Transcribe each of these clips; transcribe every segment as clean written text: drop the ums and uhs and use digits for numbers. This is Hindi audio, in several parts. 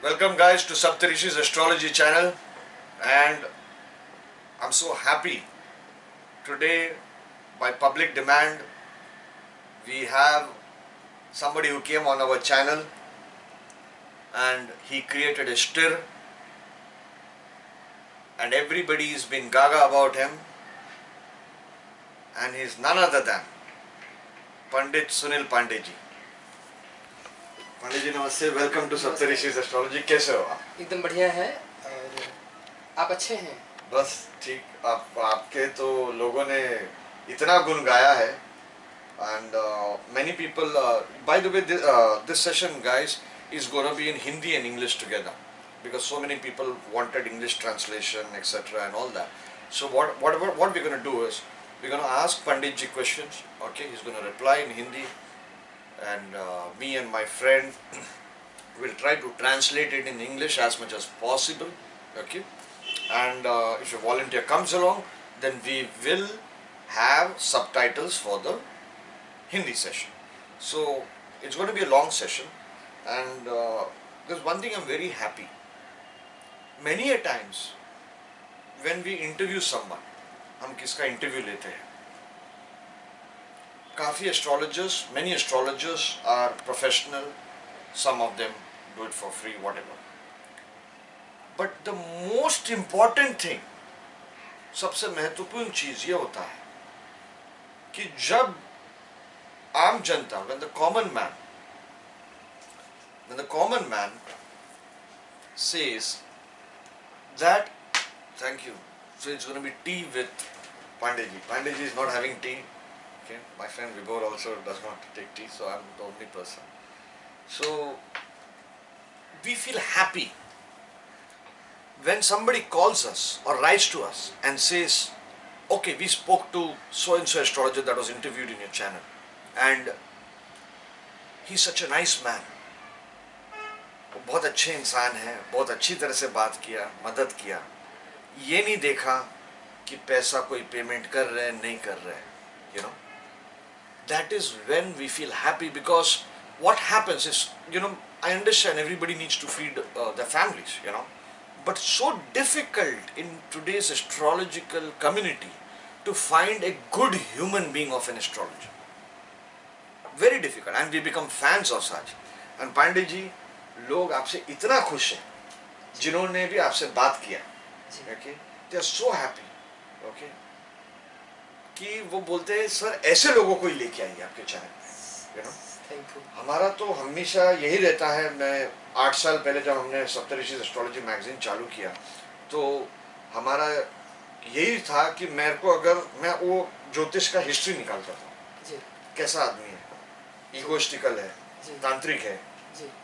Welcome guys to Saptarishi's astrology channel, and I'm so happy today. By public demand, we have somebody who came on our channel and he created a stir and everybody's been gaga about him, and he's none other than Pandit Sunil Pandey ji. पंडित जी नमस्ते, वेलकम टू सप्तऋषिज एस्ट्रोलॉजी। कैसे हो आप? एकदम बढ़िया है। और आप अच्छे हैं? बस ठीक। आपके तो लोगों ने इतना गुण गाया है, and many people by the way this session guys is going to be in Hindi and English together because so many people wanted English translation etc and all that. So what we're going to do is we're going to ask Pandit ji questions. Okay, he's going to reply in Hindi, and me and my friend will try to translate it in English as much as possible. Okay, and if a volunteer comes along, then we will have subtitles for the Hindi session. So it's going to be a long session, and there's one thing I'm very happy. Many a times when we interview someone, हम किसका interview लेते हैं, काफ़ी astrologers, many astrologers are professional, some of them do it for free, whatever. But the most important thing, सबसे महत्वपूर्ण चीज़ ये होता है कि जब आम जनता, when the common man says that, thank you, so it's going to be tea with Pandey ji. Pandey ji is not having tea. Okay, my friend Vibhor also does not take tea, so I'm the only person. So we feel happy when somebody calls us or writes to us and says, okay, we spoke to so and so astrologer that was interviewed in your channel, and he's such a nice man, वो बहुत अच्छे इंसान है, बहुत अच्छी तरह से बात किया, मदद किया, ये नहीं देखा कि पैसा कोई पेमेंट कर रहे हैं नहीं कर रहे हैं, you know. That is when we feel happy, because what happens is, you know, I understand everybody needs to feed their families, you know, but so difficult in today's astrological community to find a good human being of an astrologer. Very difficult, and we become fans of such. And Pandey ji, लोग आपसे इतना खुश हैं, जिन्होंने भी आपसे बात किया, okay, they are so happy, okay, कि वो बोलते हैं सर ऐसे लोगों को ही लेके आइए आपके चैनल पे, you know. Thank you. हमारा तो हमेशा यही रहता है। मैं 8 साल पहले जब हमने सप्तऋषि एस्ट्रोलॉजी मैगजीन चालू किया, तो हमारा यही था कि मेरे को, अगर मैं वो ज्योतिष का हिस्ट्री निकालता था, कैसा आदमी है, इगोइस्टिकल है, तांत्रिक है,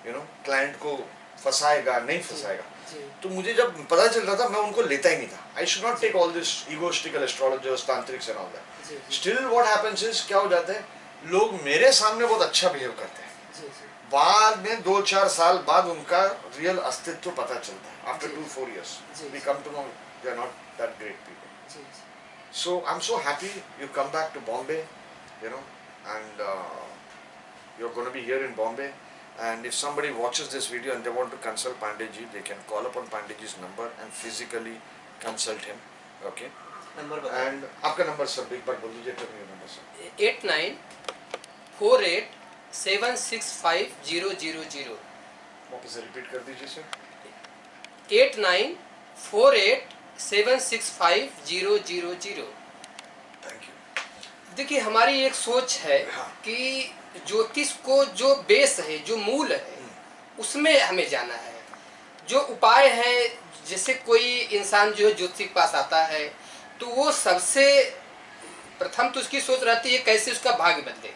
यू नो, क्लाइंट को फंसाएगा नहीं फंसाएगा, तो मुझे जब पता चल रहा था मैं उनको लेता ही नहीं था। I should not take all this egoistical astrologers, तांत्रिक्स and all that. Still what happens is, क्या हो जाता है, लोग मेरे सामने बहुत अच्छा बिहेव करते हैं, बाद में 2-4 साल बाद उनका रियल अस्तित्व पता चलता है। After 2-4 years we come to know they are not that great people. So I'm so happy you come back to Bombay, you know, and you're going to be here in Bombay. And if somebody watches this video and they want to consult Pandey ji, they can call upon Pandey ji's number and physically consult him. Okay. Number and आपका नंबर सर एक बार बोल दीजिए। tell me your number sir। 8948765000। वापस से रिपीट कर दीजिए सर। 8948765000। Thank you. देखिए, हमारी एक सोच है कि ज्योतिष को जो बेस है, जो मूल है, उसमें हमें जाना है। जो उपाय है, जैसे कोई इंसान जो है ज्योतिष के पास आता है, तो वो सबसे प्रथम तो उसकी सोच रहती है कैसे उसका भाग्य बदले।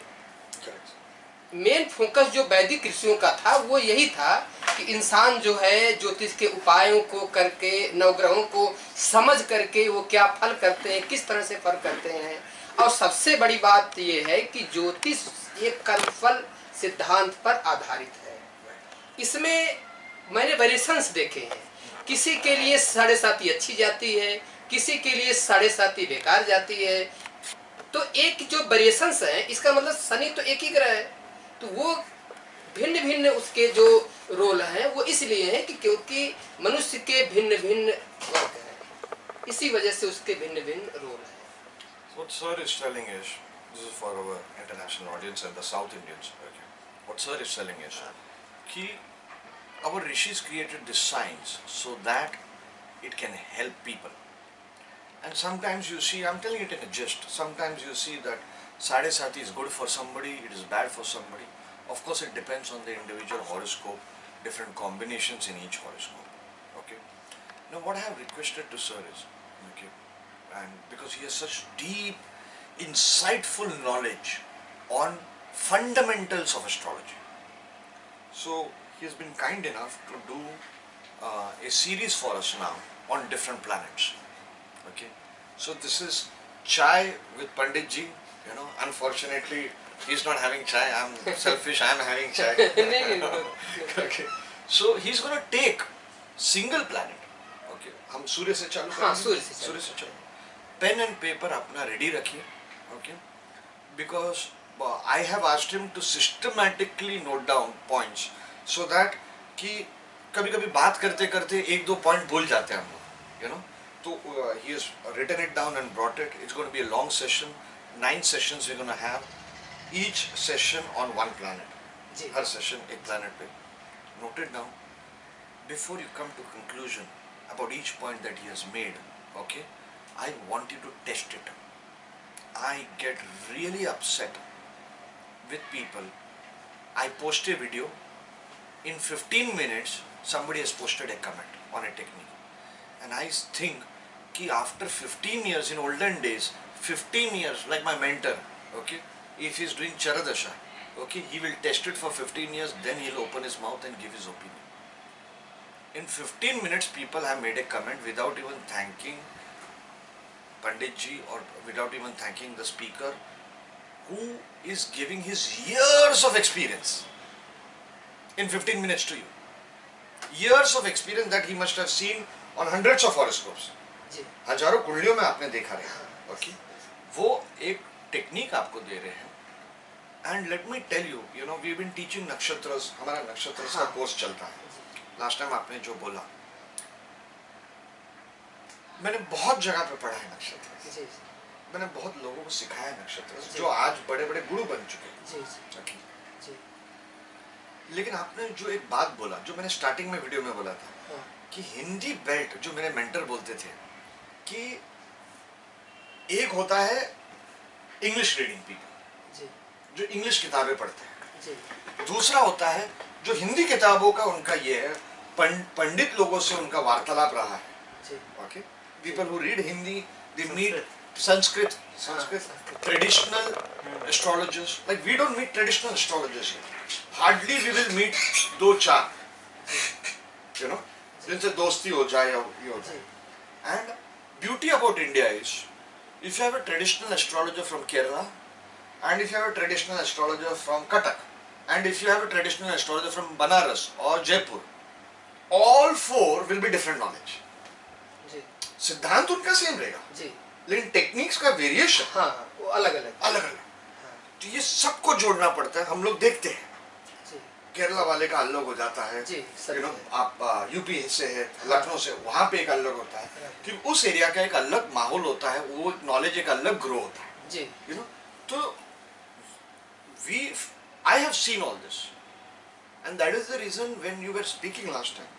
मेन फोकस जो वैदिक ऋषियों का था वो यही था कि इंसान जो है ज्योतिष के उपायों को करके, नवग्रहों को समझ करके वो क्या फल करते हैं, किस तरह से फल करते हैं। और सबसे बड़ी बात ये है कि ज्योतिष एक कर्मफल सिद्धांत पर आधारित है। इसमें मैंने वेरिएशंस देखे हैं, किसी के लिए 7.5 अच्छी जाती है, किसी के लिए 7.5 बेकार जाती है। तो एक जो वेरिएशंस है, इसका मतलब शनि तो एक ही ग्रह है, तो वो भिन्न भिन्न उसके जो रोल हैं वो इसलिए हैं कि क्योंकि मनुष्य के भिन्न भिन्न वर्ग हैं, इसी वजह से उसके भिन्न भिन्न रोल हैं। What sir is telling is, this is for our international audience and the South Indians. Okay. What sir is telling is, कि our rishis created this science so that it can help people. And sometimes you see, I'm telling it in a gist, sometimes you see that Sade Sati is good for somebody, it is bad for somebody. Of course, it depends on the individual horoscope, different combinations in each horoscope. Okay. Now, what I have requested to sir is, okay, and because he has such deep, insightful knowledge on fundamentals of astrology. So, he has been kind enough to do a series for us now on different planets. Okay, so this is chai with Pandit ji. You know, unfortunately, he's not having chai. I'm selfish. I'm having chai. नहीं, नहीं, Okay, so he's gonna take single planet. Okay, हम सूर्य से चालू हाँ, करेंगे? सूर्य से चालू। पेन एंड पेपर अपना रेडी रखिए. Okay, because I have asked him to systematically note down points so that कि कभी-कभी बात करते करते एक दो पॉइंट भूल जाते हैं हम लोग. You know, so he has written it down and brought it. It's going to be a long session. 9 sessions we're going to have. Each session on one planet. Ji. Her session एक planet पे. Note it down. Before you come to conclusion about each point that he has made, okay, I want you to test it. I get really upset with people. I post a video. In 15 minutes, somebody has posted a comment on a technique. And I think कि after 15 years, in olden days, 15 years, like my mentor, okay, if he's doing Charadasha, okay, he will test it for 15 years, then he'll open his mouth and give his opinion. In 15 minutes, people have made a comment without even thanking Pandit ji or without even thanking the speaker, who is giving his years of experience in 15 minutes to you. Years of experience that he must have seen on hundreds of horoscopes. जी। हजारों कुंडलियों में आपने देखा रहेगा. ओके, वो एक टेक्निक आपको दे रहे हैं. And let me tell you, you know, we been teaching नक्षत्रस, हमारा नक्षत्रस का कोर्स चलता है. लास्ट टाइम आपने जो बोला, मैंने बहुत जगह पे पढ़ा है नक्षत्र. जी। मैंने बहुत लोगों को सिखाया है नक्षत्र, जो आज बड़े बड़े गुरु बन चुके हैं. जी। ओके, जी। लेकिन आपने जो एक बात बोला, जो मैंने स्टार्टिंग में वीडियो में बोला था, हाँ। कि हिंदी बेल्ट, जो मेरे मेंटर बोलते थे कि एक होता है इंग्लिश रीडिंग पीपल, जी। जो इंग्लिश किताबें पढ़ते हैं. जी। दूसरा होता है जो हिंदी किताबों का उनका ये है, पंडित लोगों से उनका वार्तालाप रहा है. जी। Okay, people who read Hindi, they meet Sanskrit traditional astrologers. Like we don't meet traditional astrologers here. Hardly we will meet 2-4, you know, जिनसे दोस्ती हो जाए या ये हो जाए. And beauty about India is, if you have a traditional astrologer from Kerala, and if you have a traditional astrologer from Cuttack, and if you have a traditional astrologer from Banaras or Jaipur, all 4 will be different knowledge. जी। सिद्धांत उनका सेम रहेगा, जी। लेकिन टेक्निक्स का वेरिएशन हाँ, वो अलग अलग। अलग अलग. तो ये सबको जोड़ना पड़ता है. हम लोग देखते हैं जी। केरला वाले का अलग हो जाता है. जी, यू नो, सही आप यूपी से है, लखनऊ से, वहाँ पे एक अलग होता है कि उस एरिया का एक अलग माहौल होता है, वो नॉलेज एक अलग ग्रो होता है. जी। You know, so I have seen all this, and that is the reason when you were speaking last time,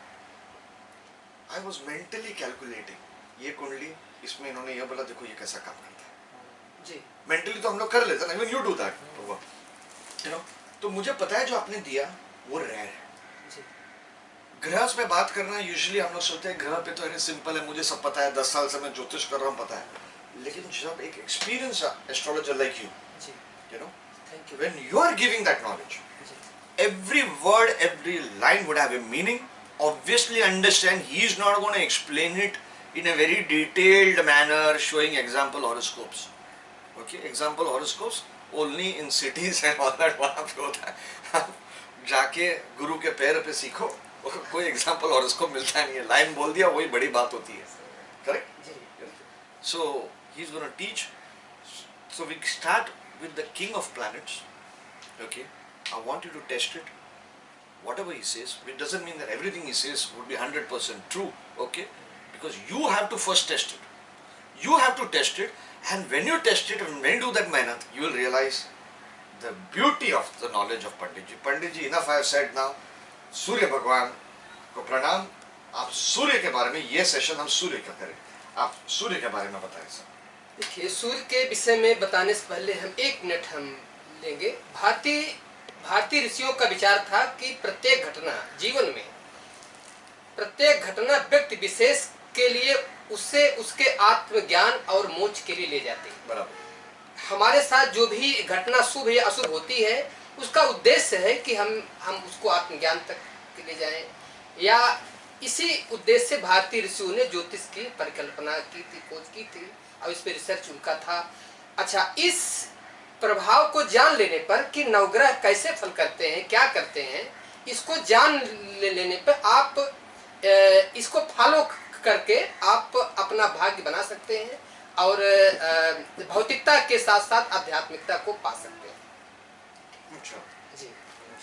I was mentally calculating. ये कुंडली, इसमें इन्होंने ये बोला, देखो ये कैसा काम करता है. जी। Mentally तो हम लोग कर लेते हैं ना, even you do that, you know. तो मुझे पता है जो आपने दिया वो रेयर है. जी। ग्रह में बात करना यूजुअली हम लोग सोचते हैं ग्रह पे तो है सिंपल है, मुझे सब पता है, 10 साल से मैं ज्योतिष कर रहा हूँ, पता है. लेकिन जब एक एक्सपीरियंस एस्ट्रोलॉजर लाइक यू, जी। you know, thank you. when you are giving that knowledge, जी। every word, every line would have a meaning. Obviously understand, he is not going to explain it in a very detailed manner showing example horoscopes. Okay, example horoscopes only in cities and all that. वहाँ पे होता है. जाके गुरु के पैर पे सीखो, कोई एग्जाम्पल हॉरोस्कोप मिलता नहीं है. लाइन बोल दिया वही बड़ी बात होती है. Correct. So he is going to teach. So we start with the king of planets. Okay, I want you to test it. whatever he says, it doesn't mean that everything he says would be 100% true, okay? Because you have to first test it. You have to test it, and when you test it and when you do that mehnat, you will realize the beauty of the knowledge of Pandit ji. Pandit ji, enough I have said now. सूर्य भगवान को प्रणाम. आप सूर्य के बारे में, ये सेशन हम सूर्य का करें. आप सूर्य के बारे में बताएं सर. देखिए, सूर्य के विषय में बताने से पहले हम 1 मिनट हम लेंगे. भारतीय ऋषियों का विचार था कि प्रत्येक घटना जीवन में, प्रत्येक घटना व्यक्ति विशेष के लिए उससे उसके आत्मज्ञान और मोक्ष के लिए ले जाती है. बराबर. हमारे साथ जो भी घटना शुभ या अशुभ होती है, उसका उद्देश्य है कि हम उसको आत्मज्ञान तक ले जाएं, या इसी उद्देश्य से भारतीय ऋषियों ने ज्योतिष की परिकल्पना की थी, खोज की थी, और इस पर रिसर्च उनका था. अच्छा, इस प्रभाव को जान लेने पर कि नवग्रह कैसे फल करते हैं, क्या करते हैं, इसको जान लेने पर आप इसको फॉलो करके आप अपना भाग्य बना सकते हैं और भौतिकता के साथ साथ आध्यात्मिकता को पा सकते हैं. अच्छा जी.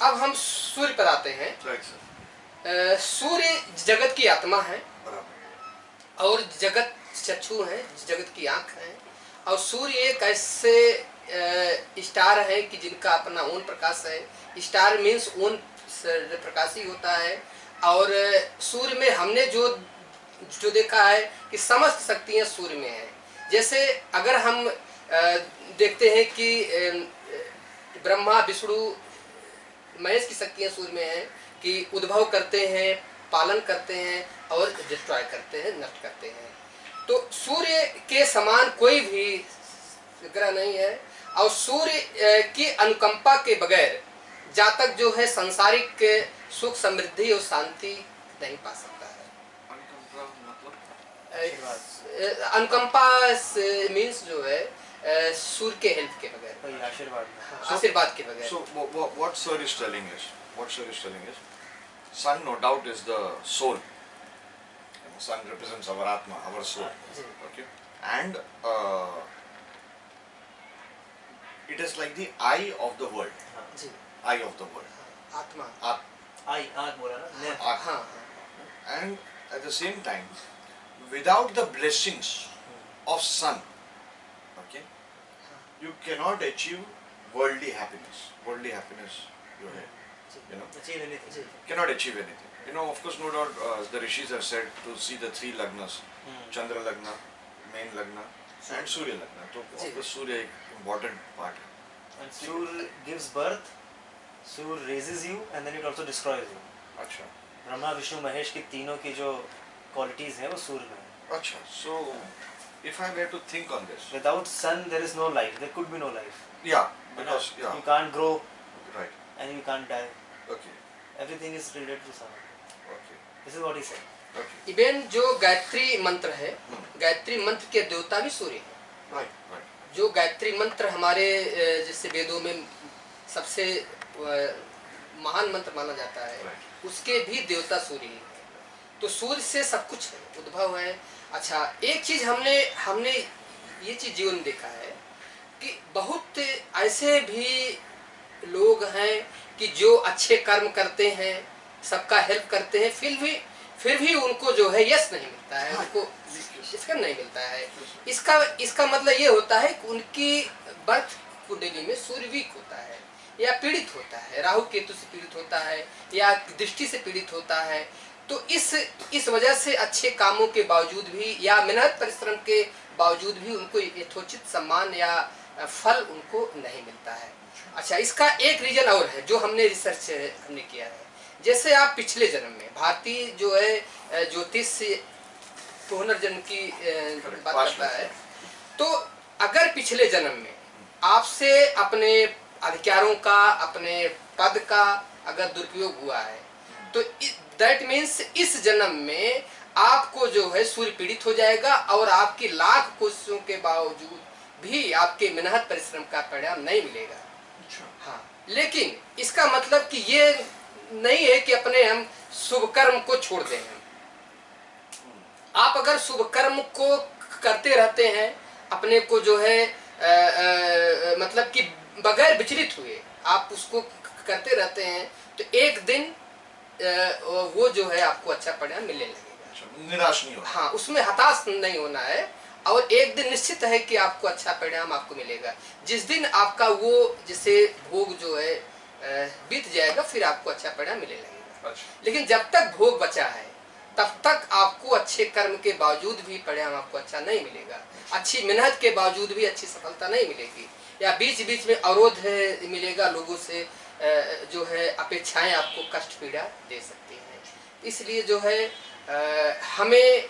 अब हम सूर्य पर आते हैं. Right sir. सूर्य जगत की आत्मा है. बराबर. और जगत चक्षु है, जगत की आंख है. और सूर्य एक ऐसे स्टार है कि जिनका अपना ओन प्रकाश है. स्टार मीन्स ओन प्रकाश ही होता है. और सूर्य में हमने जो देखा है कि समस्त शक्तियां सूर्य में है. जैसे अगर हम देखते हैं कि ब्रह्मा विष्णु महेश की शक्तियां सूर्य में है कि उद्भव करते हैं, पालन करते हैं और डिस्ट्रॉय करते हैं, नष्ट करते हैं. तो सूर्य के समान कोई भी ग्रह नहीं है. और सूर्य की अनुकंपा के बगैर जातक जो है सांसारिक सुख, समृद्धि और शांति नहीं पा सकता है. अनुकंपा मीन्स जो है सूर्य के हेल्प के बगैर, आशीर्वाद के बगैर. So what sir is telling is, sun no doubt is the soul. Sun represents our atma, our soul. Okay, and it is like the eye of the world. Ji. Eye of the world. आत्मा. आँख बोला ना. हाँ. And at the same time, without the blessings of sun, okay, you cannot achieve worldly happiness. Worldly happiness, you know, achieve anything. cannot achieve anything. You know, of course, no doubt, the rishis have said to see the 3 lagnas, Chandra lagna, main lagna, and Surya lagna. So, of course, Surya is an important part. And Surya gives birth, Surya raises you, and then it also destroys you. Acha. Brahma Vishnu Mahesh की तीनों की जो क्वालिटीज हैं वो सूर्य में है. Acha. So, if I were to think on this, Without sun there is no life. There could be no life. yeah, because yeah, You can't grow right, and you can't die. okay, Everything is related to sun. okay, This is what he said. okay, even जो गायत्री मंत्र है, गायत्री मंत्र के देवता भी सूर्य है. right, right. जो गायत्री मंत्र हमारे जैसे वेदों में सबसे महान मंत्र माना जाता है, उसके भी देवता सूर्य ही है. तो सूर्य से सब कुछ है, उद्भव है. अच्छा, एक चीज हमने ये चीज जीवन में देखा है कि बहुत ऐसे भी लोग हैं कि जो अच्छे कर्म करते हैं, सबका हेल्प करते हैं, फिर भी उनको जो है यश नहीं मिलता है, उनको इसका नहीं मिलता है. इसका मतलब ये होता है कि उनकी बर्थ कुंडली में सूर्य वीक होता है या पीड़ित होता है, राहु केतु से पीड़ित होता है या दृष्टि से पीड़ित होता है. तो इस वजह से अच्छे कामों के बावजूद भी या मेहनत परिश्रम के बावजूद भी उनको यथोचित सम्मान या फल उनको नहीं मिलता है. अच्छा, इसका एक रीजन और है जो हमने रिसर्च किया है. जैसे आप पिछले जन्म में, भारतीय जो है ज्योतिष से पुनर्जन्म की बात करता है, तो अगर पिछले जन्म में आपसे अपने अधिकारों का, अपने पद का अगर दुरुपयोग हुआ है, तो दैट मीन्स इस जन्म में आपको जो है सूर्य पीड़ित हो जाएगा और आपकी लाख कोशिशों के बावजूद भी आपके मेहनत परिश्रम का परिणाम नहीं मिलेगा. हाँ, लेकिन इसका मतलब कि ये नहीं है कि अपने हम शुभ कर्म को छोड़ दें. आप अगर शुभ कर्म को करते रहते हैं, अपने को जो है मतलब कि बगैर विचलित हुए आप उसको करते रहते हैं, तो एक दिन वो जो है आपको अच्छा परिणाम मिलने लगेगा। अच्छा, निराश नहीं हो। हाँ, उसमें हताश नहीं होना है, और एक दिन निश्चित है कि आपको अच्छा परिणाम आपको मिलेगा। जिस दिन आपका वो जैसे भोग जो है बीत जाएगा, फिर आपको अच्छा परिणाम मिलने लगेगा। अच्छा, लेकिन जब तक भोग बचा है तब तक आपको अच्छे कर्म के बावजूद भी परिणाम आपको अच्छा नहीं मिलेगा, अच्छी मेहनत के बावजूद भी अच्छी सफलता नहीं मिलेगी, या बीच बीच में अवरोध है मिलेगा, लोगों से जो है अपेक्षाएं आपको कष्ट पीड़ा दे सकती हैं। इसलिए जो है हमें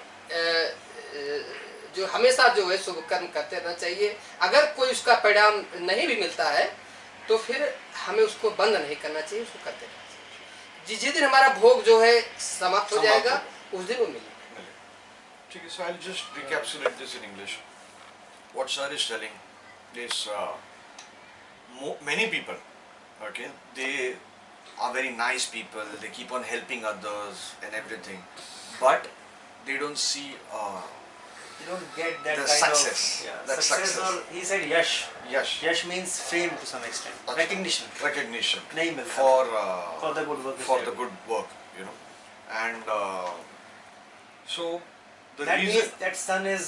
जो हमेशा जो है शुभ कर्म करते रहना चाहिए। अगर कोई उसका परिणाम नहीं भी मिलता है तो फिर हमें उसको बंद नहीं करना चाहिए, उसको करते रहना चाहिए। जिस दिन हमारा भोग जो है समाप्त हो जाएगा उस दिन वो मिलेगा। ठीक है, so I'll just recapitulate this in English. What sir is telling is many people, okay, they are very nice people, they keep on helping others and everything, but they don't see You don't get that the kind success. of That success. or he said yash. Yes. Yash means fame to some extent. Achha. Recognition. Recognition नहीं मिलता. for For the good work. for the good work, you know, and so the That reason means that sun is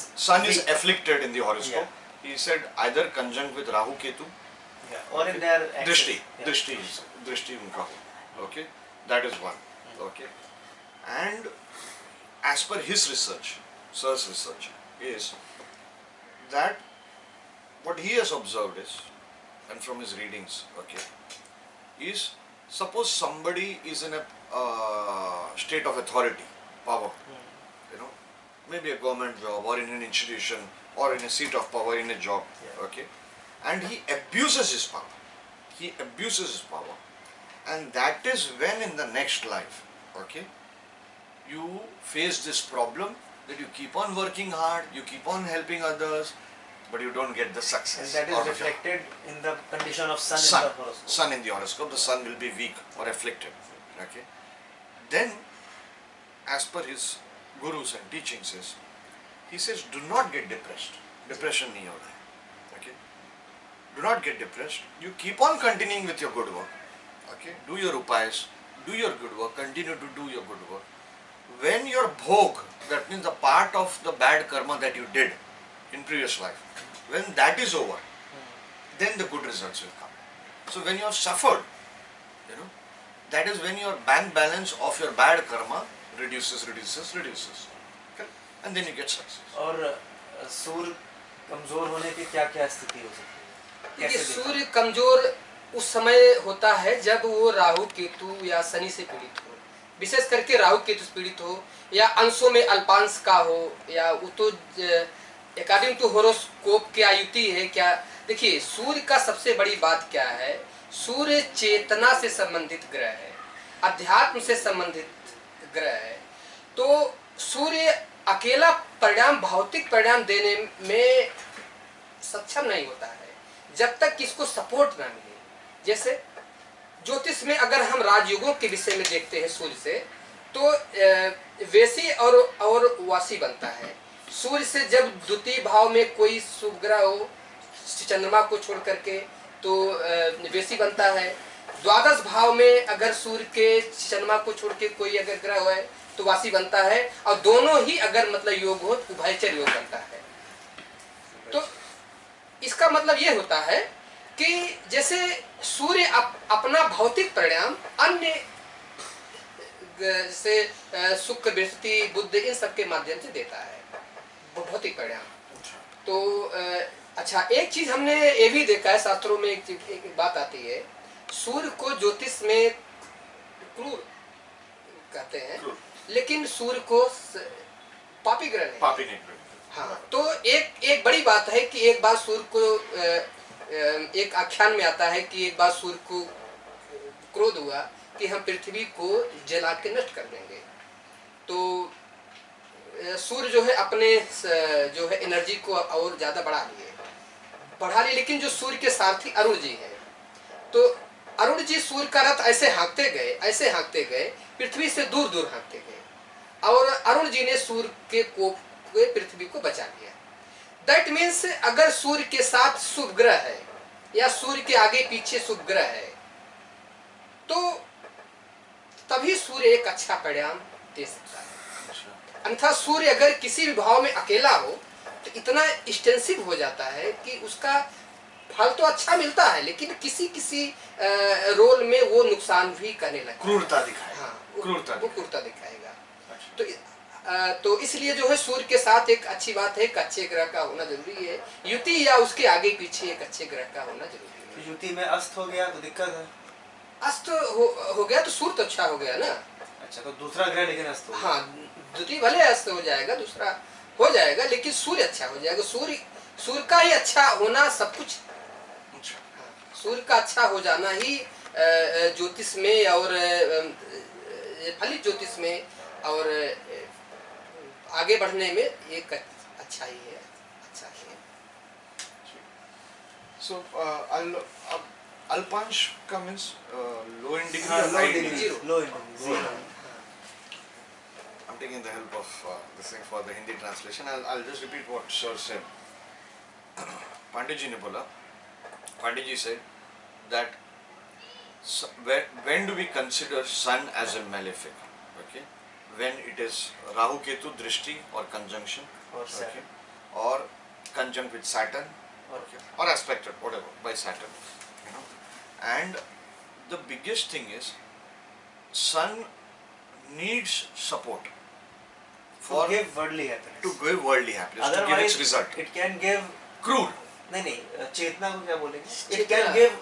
is weak. afflicted in the horoscope. He said either conjunct with Rahu Ketu, Or in their axis. Drishti, Yeah. Drishti unka ho. Okay, that is one. Okay, and as per his research, sir's research, is that what he has observed is, and from his readings, okay, is suppose somebody is in a state of authority, power, you know, maybe a government job or in an institution or in a seat of power in a job, okay, and he abuses his power. He abuses his power, and that is when in the next life, okay, you face this problem that you keep on working hard, you keep on helping others, but you don't get the success. And that is out of it. reflected in the condition of sun, Sun, in the horoscope. sun in the horoscope, the sun will be weak or afflicted. Okay. Then, as per his gurus and teachings, he says, do not get depressed. Depression nahi hona hai. Okay. Do not get depressed. You keep on continuing with your good work. Okay. Do your upayas. Do your good work. Continue to do your good work. When your bhog, that means the part of the bad karma that you did in previous life, when that is over, then the good results will come. So when you have suffered, you know, that is when your bank balance of your bad karma reduces. Okay? And then you get success. और सूर्य कमजोर होने की क्या क्या स्थिति हो सकती है? देखिए, कैसे देखा? सूर्य कमजोर उस समय होता है जब वो राहु केतु या शनि से पीड़ित हो, विशेष करके राहु केतु से पीड़ित हो, या अंशों में अल्पांश का हो, या वो तो अकॉर्डिंग टू होरोस्कोप क्या युति है क्या। देखिए, सूर्य का सबसे बड़ी बात क्या है, सूर्य चेतना से संबंधित ग्रह है, अध्यात्म से संबंधित ग्रह है। तो सूर्य अकेला परिणाम, भौतिक परिणाम देने में सक्षम नहीं होता है जब तक इसको सपोर्ट ना मिले। जैसे ज्योतिष में अगर हम राजयोगों के विषय में देखते हैं सूर्य से, तो वेशी और वासी बनता है। सूर्य से जब द्वितीय भाव में कोई शुभ ग्रह हो, चंद्रमा को छोड़ करके, तो वेशी बनता है। द्वादश भाव में अगर सूर्य के चंद्रमा को छोड़ के कोई अगर ग्रह है तो वासी बनता है, और दोनों ही अगर मतलब योग हो तो उभयचर योग बनता है। तो इसका मतलब ये होता है कि जैसे सूर्य अपना भौतिक परिणाम अन्य जैसे शुक्र, बृहस्पति, बुध, इन सब के माध्यम से देता है भौतिक परिणाम। तो अच्छा, एक चीज हमने ये भी देखा है, शास्त्रों में एक बात आती है, सूर्य को ज्योतिष में क्रूर कहते हैं, लेकिन सूर्य को पापी ग्रह नहीं। पापी नहीं। हाँ, तो एक बड़ी बात है कि एक बार सूर्य को एक आख्यान में आता है कि एक बार सूर्य को क्रोध हुआ कि हम पृथ्वी को जला के नष्ट कर देंगे। तो सूर्य जो है अपने जो है एनर्जी को और ज्यादा बढ़ा लिए, लेकिन जो सूर्य के सारथी अरुण जी हैं, तो अरुण जी सूर्य का रथ ऐसे हाँकते गए, पृथ्वी से दूर दूर हाँकते गए, और अरुण जी ने सूर्य के कोप से पृथ्वी को बचा लिया। दैट मीन्स अगर सूर्य के साथ शुभ ग्रह है या सूर्य के आगे पीछे शुभ ग्रह है, तो तभी सूर्य एक अच्छा परिणाम दे सकता है। अन्यथा सूर्य अगर किसी भी भाव में अकेला हो तो इतना एक्सटेंसिव हो जाता है कि उसका फल तो अच्छा मिलता है, लेकिन किसी किसी रोल में वो नुकसान भी करने लगता है। क्रूरता दिखाएगा। हाँ, क्रूरता वो क्रूरता दिखाएगा। अच्छा। तो इसलिए जो है सूर्य के साथ एक अच्छी बात है, एक अच्छे ग्रह का होना जरूरी है। युति या उसके आगे पीछे एक अच्छे ग्रह का होना जरूरी है। युति में अस्त हो गया तो दिक्कत है। अस्त हो गया तो सूर्य तो अच्छा हो गया ना। अच्छा, तो दूसरा ग्रह लेकिन अस्त हो गया। हाँ, द्वितीय भले अस्त हो जाएगा, दूसरा हो जाएगा, लेकिन सूर्य अच्छा हो जाएगा। सूर्य का ही अच्छा होना सब कुछ। हाँ, सूर्य का अच्छा हो जाना ही ज्योतिष में और फलित ज्योतिष में और आगे बढ़ने में एक अच्छा ही है, अच्छा ही है। So Alpansh का means low in degree हाँ, or low high in degree, degree? low in degree, zero. I'm taking the help of this thing for the Hindi translation. I'll just repeat what Sir said. Pandit ji ne bola. Pandit ji said that when do we consider sun as a malefic? Okay, when it is Rahu Ketu Drishti or conjunction, Or okay, or conjunct with Saturn, okay, or aspected whatever by Saturn, you know. And the biggest thing is sun needs support To give worldly happiness. to give worldly happiness, to give its result. it can give Crude. नहीं चेतना को क्या बोलेंगे? It चेतना, can give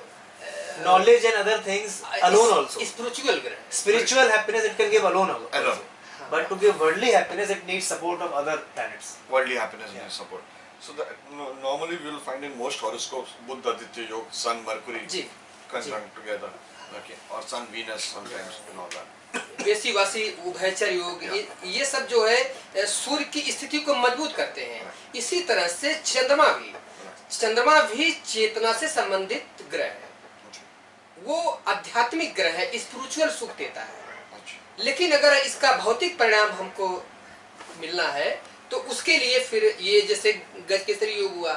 knowledge and other things alone also. Spiritual ग्रह, Spiritual happiness it can give alone also. Alone. But to give worldly happiness it needs support of other planets. Worldly happiness Yeah. needs support. So normally we will find in most horoscopes Buddha Aditya Yoga, Sun Mercury ji conjunct together, okay, or Sun Venus sometimes and all that. वेसी वासी उभयचर योग, ये सब जो है सूर्य की स्थिति को मजबूत करते हैं। इसी तरह से चंद्रमा भी चेतना से संबंधित ग्रह है। वो आध्यात्मिक ग्रह है, स्पिरिचुअल सुख देता है। लेकिन अगर इसका भौतिक परिणाम हमको मिलना है तो उसके लिए फिर ये जैसे गजकेसरी योग हुआ,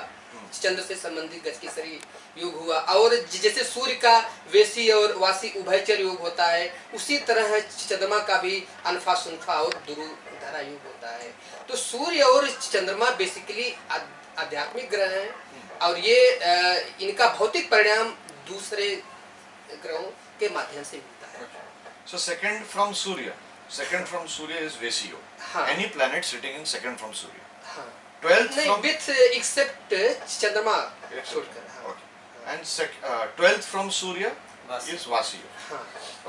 चंद्र से संबंधित गजकेसरी योग हुआ, और जैसे सूर्य का वेसी और वासी उभयचर योग होता है, उसी तरह चंद्रमा का भी अनफा सुनफा और दुरुधरा योग होता है। तो सूर्य और चंद्रमा बेसिकली आध्यात्मिक ग्रह हैं और ये इनका भौतिक परिणाम दूसरे ग्रहों के माध्यम से मिलता है। So second from Surya is Vesi Yoga. हाँ। Any planet sitting in second from Surya. हाँ, 12th नहीं from विथ एक्सेप्ट चंद्रमा छोड़कर। हाँ, and 12th from Surya Vasi. is Vasi Yoga. हाँ,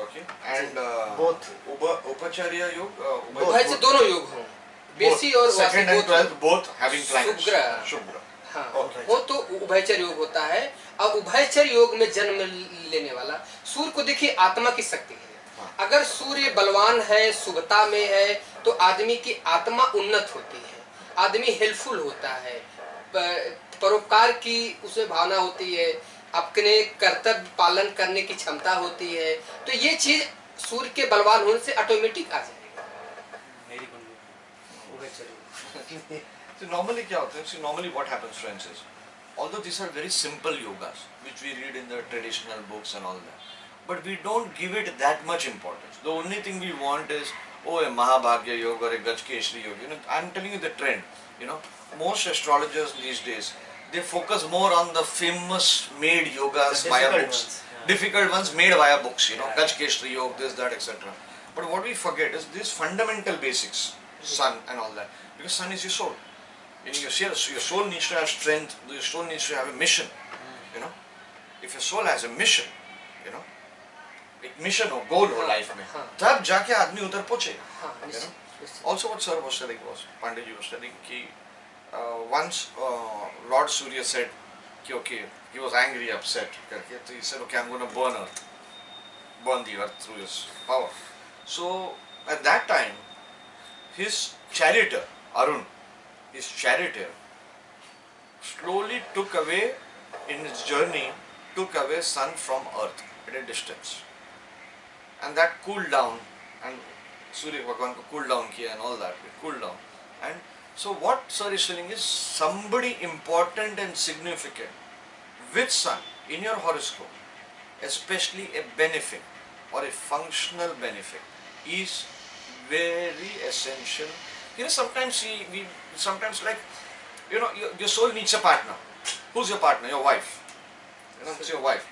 Okay, and Both. Upacharya Yoga. उभयचर दोनों योग हों, बेसी और वासी second and 12th both having planets. शुभ ग्रह। शुभ ग्रह. हाँ, Okay. वो तो उभयचर योग होता है। और उभयचर योग में जन्म लेने वाला सूर्य को देखिए आत्मा की शक्ति है। अगर सूर्य बलवान है, शुभता में है, तो आदमी की आत्मा उन्नत होती है, आदमी हेल्पफुल होता है, परोपकार की उसमें भावना होती है, अपने कर्तव्य पालन करने की क्षमता होती है। तो ये चीज सूर्य के बलवान होने से ऑटोमेटिक आ जाएगा। मेरी कुंडली उभयचर। So normally क्या होता है? See, normally what happens, friends, is although these are very simple yogas which we read in the traditional books and all that, but we don't give it that much importance. The only thing we want is, oh, a Mahabhagya yoga or a Gajkeshri yoga. You know, I'm telling you the trend. You know, most astrologers these days, they focus more on the famous made yogas The via difficult books, ones, yeah. difficult ones made via books. You know, Yeah. Gajkeshri yoga, this, that, etc. But what we forget is these fundamental basics, sun and all that, because sun is your soul. You know, your soul needs to have strength. Your soul needs to have a mission. You know, if your soul has a mission, you know, एक मिशन हो, गोल हो लाइफ में, तब जाके आदमी उधर पहुंचेगा। हाँ, You know? निश्चित। Also what sir was telling was, Pandit ji was telling कि once Lord Surya said कि okay, he was angry, upset करके, तो he said okay, I'm going to burn the earth through his power. So at that time, his charioteer Arun, his charioteer, slowly took away in his journey, took away sun from earth at a distance, and that cooled down, and Surya Bhagwan ko cool down kiya and all that, it cooled down. And so what sir is telling is somebody important and significant with sun in your horoscope, especially a benefic, or a functional benefit is very essential. You know, sometimes we sometimes like, you know, your soul needs a partner. Who's your partner? Your wife. You know, it's your wife.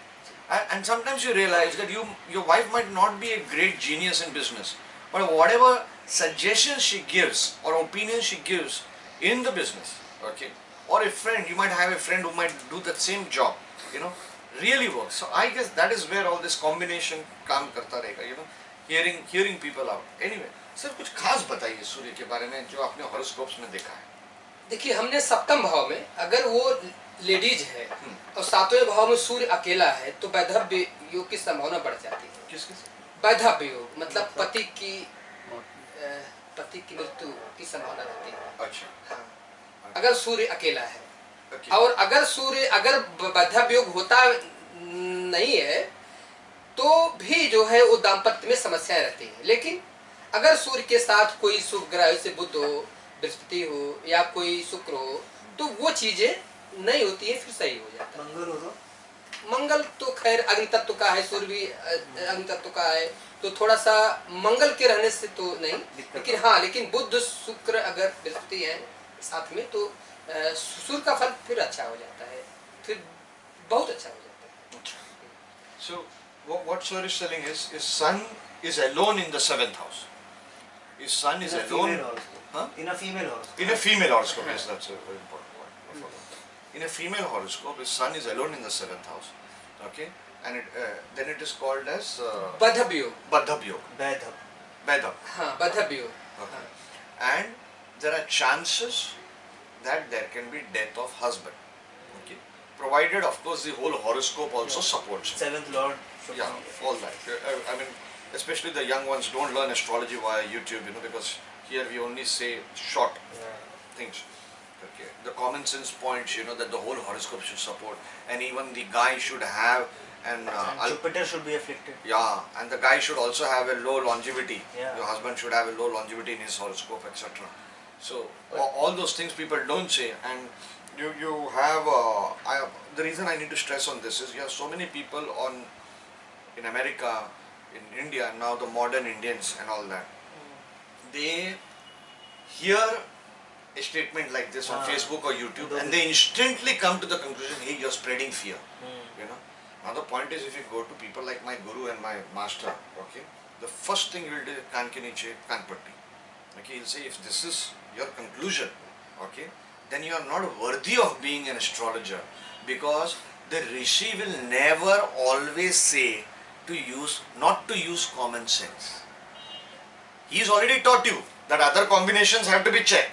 And sometimes you realize that your wife might not be a great genius in business, but whatever suggestions she gives or opinions she gives in the business, okay, or a friend, you might have a friend who might do that same job, you know, really works. So I guess that is where all this combination काम करता रहेगा, you know, hearing people out. Anyway, sir कुछ खास बताइए सूर्य के बारे में जो आपने हॉरोस्कोप्स में देखा है. देखिए, हमने सप्तम भाव में अगर वो लेडीज है और सातवें भाव में सूर्य अकेला है तो वैधव्य योग की संभावना बढ़ जाती है. किसके? वैधव्य योग मतलब पति की मृत्यु की संभावना रहती है. अच्छा. हाँ, अगर सूर्य अकेला है. Okay. और अगर वैधव्य योग होता नहीं है तो भी जो है वो दाम्पत्य में समस्याएं रहती हैं. लेकिन अगर सूर्य के साथ कोई शुभ ग्रह जैसे बुध हो, बृहस्पति हो या कोई शुक्र हो तो वो चीजें नहीं होती है, फिर सही हो जाता है. मंगल हो तो मंगल तो खैर अग्नि तत्व का है, सूर्य भी अग्नि तत्व का है, तो थोड़ा सा मंगल के रहने से तो नहीं, लेकिन हाँ, लेकिन बुध शुक्र अगर बृहस्पति है साथ में तो सूर्य का फल फिर अच्छा हो जाता है, फिर बहुत अच्छा हो जाता है. So what Surya is telling is his sun is alone in the 7th house. His sun is alone. Huh? In a female horoscope. In a female horoscope, yes, that's a very important point. In a female horoscope, his sun is alone in the 7th house. Okay, and then it is called as वैधव्य योग. Badhab Yoga. Vaidhab. Badhab. हाँ, वैधव्य योग. Okay. And there are chances that there can be death of husband. Okay, provided of course the whole horoscope also supports it. Seventh lord. should Yeah, be- all that. I mean, especially the young ones don't learn astrology via YouTube, you know, because here we only say short Yeah. things. Okay, the common sense points, you know, that the whole horoscope should support, and even the guy should have an And Jupiter should be afflicted. yeah, and the guy should also have a low longevity. Yeah. Your husband should have a low longevity in his horoscope, etc. So all those things people don't say, and you have the reason I need to stress on this is you have so many people in America, in India now, the modern Indians and all that. They hear a statement like this on Facebook or YouTube, and they instantly come to the conclusion, hey, you're spreading fear. You know. Now the point is, if you go to people like my guru and my master, okay, the first thing you'll do is kan ke niche kan patti. Okay, he'll say, if this is your conclusion, okay, then you are not worthy of being an astrologer, because the rishi will never always say not to use common sense. He's already taught you that other combinations have to be checked.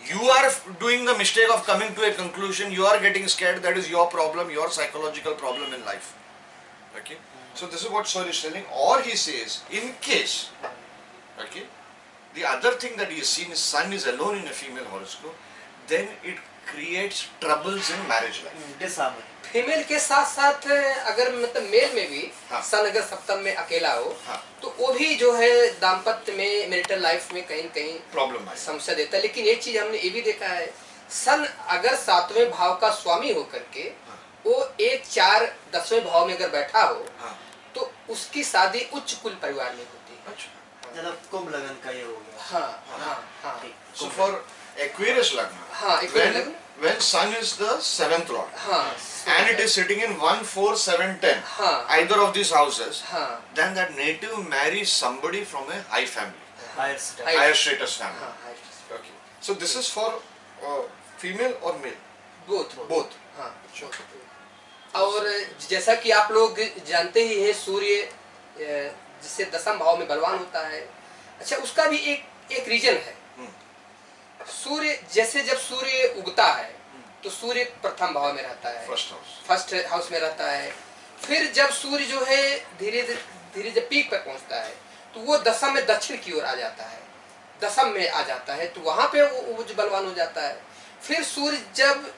You are doing the mistake of coming to a conclusion, you are getting scared, that is your problem, your psychological problem in life. Okay? So this is what Surya is telling. Or he says, in case, okay, the other thing that he has seen, his sun is alone in a female horoscope, then it creates troubles in marriage life. Disharmony. Female के साथ साथ अगर मतलब मेल में भी हाँ. सन अगर सप्तम में अकेला हो हाँ. तो वो भी जो है दाम्पत्य में मैरिटल लाइफ में कहीं न कहीं प्रॉब्लम है. समस्या देता है. लेकिन एक चीज हमने ये भी देखा है, सन अगर सातवें भाव का स्वामी होकर के वो 1, 4, 10वें भाव में अगर बैठा हो हाँ. तो उसकी शादी उच्च कुल परिवार में होती है. अच्छा. मतलब कुंभ लगन का ये हो गया. हाँ हाँ हाँ ठीक. So for Aquarius Lagna, हाँ, Aquarius Lagna. when sun is the 7th lord, हाँ, and it is sitting in 1, 4, 7, 10, हाँ, either of these houses, हाँ, then that native marries somebody from a high family, Higher status. High- higher status family. हाँ, हाँ, Okay. So this is for female or male? both. Both. हाँ, और जैसा कि आप लोग जानते ही हैं, सूर्य जिससे दसम भाव में बलवान होता है. अच्छा, उसका भी एक रीजन है. सूर्य जैसे जब सूर्य उगता है तो सूर्य प्रथम भाव में रहता है, फर्स्ट हाउस में रहता है. फिर जब सूर्य जो है धीरे धीरे जब पीक पर पहुंचता है तो वो दसम में दक्षिण की ओर आ जाता है, दसम में आ जाता है, तो वहां पे वो जो बलवान हो जाता है. फिर सूर्य जब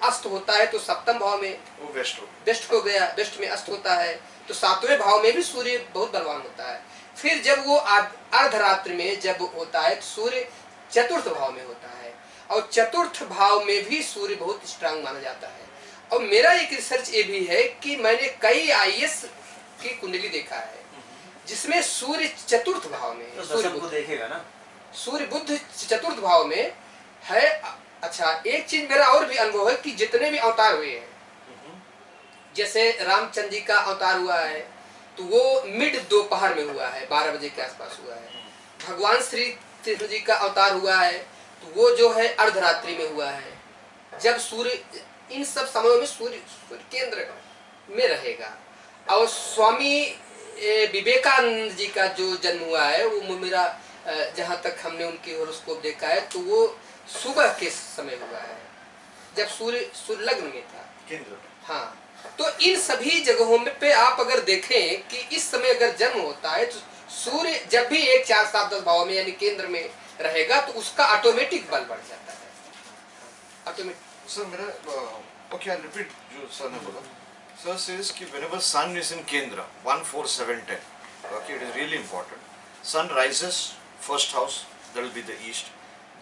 अस्त होता है तो सप्तम भाव में वो वेस्ट हो गया, वेस्ट में अस्त होता है तो सातवें भाव में भी सूर्य बहुत बलवान होता है. फिर जब वो अर्धरात्रि में जब होता है तो सूर्य चतुर्थ भाव में होता है, और चतुर्थ भाव में भी सूर्य बहुत स्ट्रांग माना जाता है. और मेरा एक रिसर्च ये भी है कि मैंने कई IAS की कुंडली देखा है जिसमें सूर्य चतुर्थ भाव में है। तो सूर्य दशम को बुध, देखेगा ना। सूर्य बुध चतुर्थ भाव में है। अच्छा, एक चीज मेरा और भी अनुभव है कि जितने भी अवतार हुए हैं, जैसे रामचंद्र जी का अवतार हुआ है तो वो मिड दोपहर में हुआ है, 12 बजे के आसपास हुआ है। भगवान श्री कृष्ण जी का अवतार हुआ है तो वो जो है अर्धरात्रि में हुआ है, जब सूर्य, इन सब समयों में सूर्य केंद्र में रहेगा। और स्वामी विवेकानंद जी का जो जन्म हुआ है वो मेरा जहाँ तक हमने उनकी होरोस्कोप देखा है तो वो सुबह के समय हुआ है, जब सूर्य लग्न में था केंद्र। हाँ, तो इन सभी जगहों में पे आप अगर देखें कि इस समय अगर जन्म होता है तो सूर्य जब भी 1 4 7 10 भाव में यानी केंद्र में रहेगा तो उसका ऑटोमेटिक बल बढ़ जाता है, ऑटोमेटिक। सर मेरा ओके, आई रिपीट जो सर ने बोला। सर सेज कि whenever sun is in Kendra 1 4 7 10, okay, it is really important. Sun rises first house, that will be the east.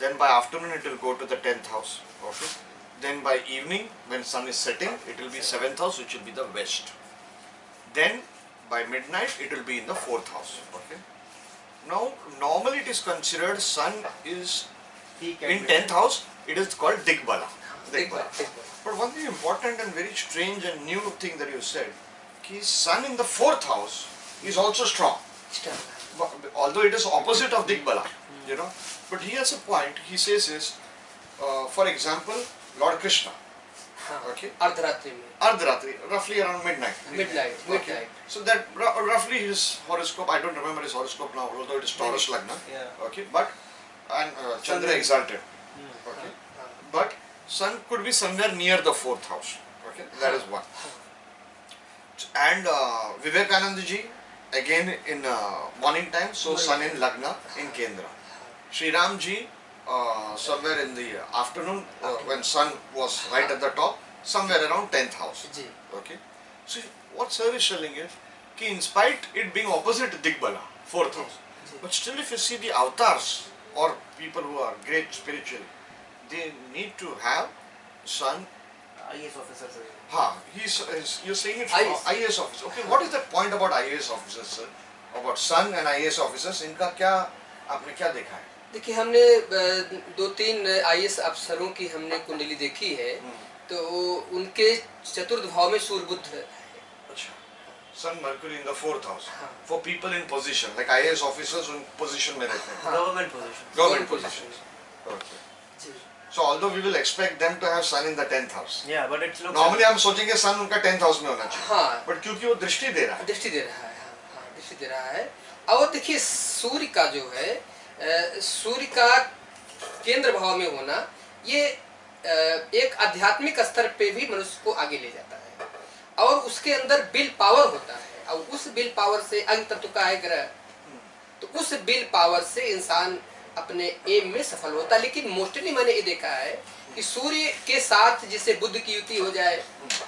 Then by afternoon it will go to the 10th house. Okay. Then by evening when sun is setting, it will be 7th house, which will be the west. Then by midnight it will be in the 4th house. Okay. Now normally it is considered sun is in 10th house. It is called Digbala. Digbala. But one thing important and very strange and new thing that you said, कि sun in the 4th house is also strong. Although it is opposite of Digbala, you know. But he has a point. He says is, for example, Lord Krishna. Okay. Ardharatri, roughly around midnight. Midnight. So that roughly his horoscope. I don't remember his horoscope now, although it is Taurus Lagna. Yeah. Okay. But and Chandra exalted. Okay. But sun could be somewhere near the 4th house. Okay, that is one. And Vivekananda ji again in morning time, so sun in Lagna in Kendra. Sri Ram ji somewhere in the afternoon when sun was right at the top, somewhere around 10th house. Okay, so what sir is telling is कि in spite it being opposite Digbala 4th house, but still if you see the avatars or people who are great spiritually, they need to have sun. IAS officers. You're saying it for IAS officers. Okay, what is that point about IAS officers, sir? About sun and IAS officers, इनका क्या आपने क्या देखा है? देखिए, हमने 2-3 IAS अफसरों की हमने कुंडली देखी है, तो उनके चतुर्थ भाव में सूर्य बुध है। अच्छा, Sun Mercury in the 4th house. For people in position, like IAS officers उन position में रहते हैं. Government position. Government positions. Okay. So although we will expect them to have sun in the 10th house. Yeah, but it's normally हम सोचेंगे sun उनका 10th house में होना चाहिए. हाँ. But क्योंकि वो दृष्टि दे रहा है. दृष्टि दे रहा है. और देखिए सूर्य का जो है, सूर्य का केंद्र भाव में होना ये एक आध्यात्मिक स्तर पे भी मनुष्य को आगे ले जाता है, और उसके अंदर विल पावर होता है, और उस विल पावर से अग्नि तत्व का है ग्रह, तो उस विल पावर से इंसान अपने एम में सफल होता है। लेकिन मोस्टली मैंने ये देखा है कि सूर्य के साथ जिसे बुध की युति हो जाए,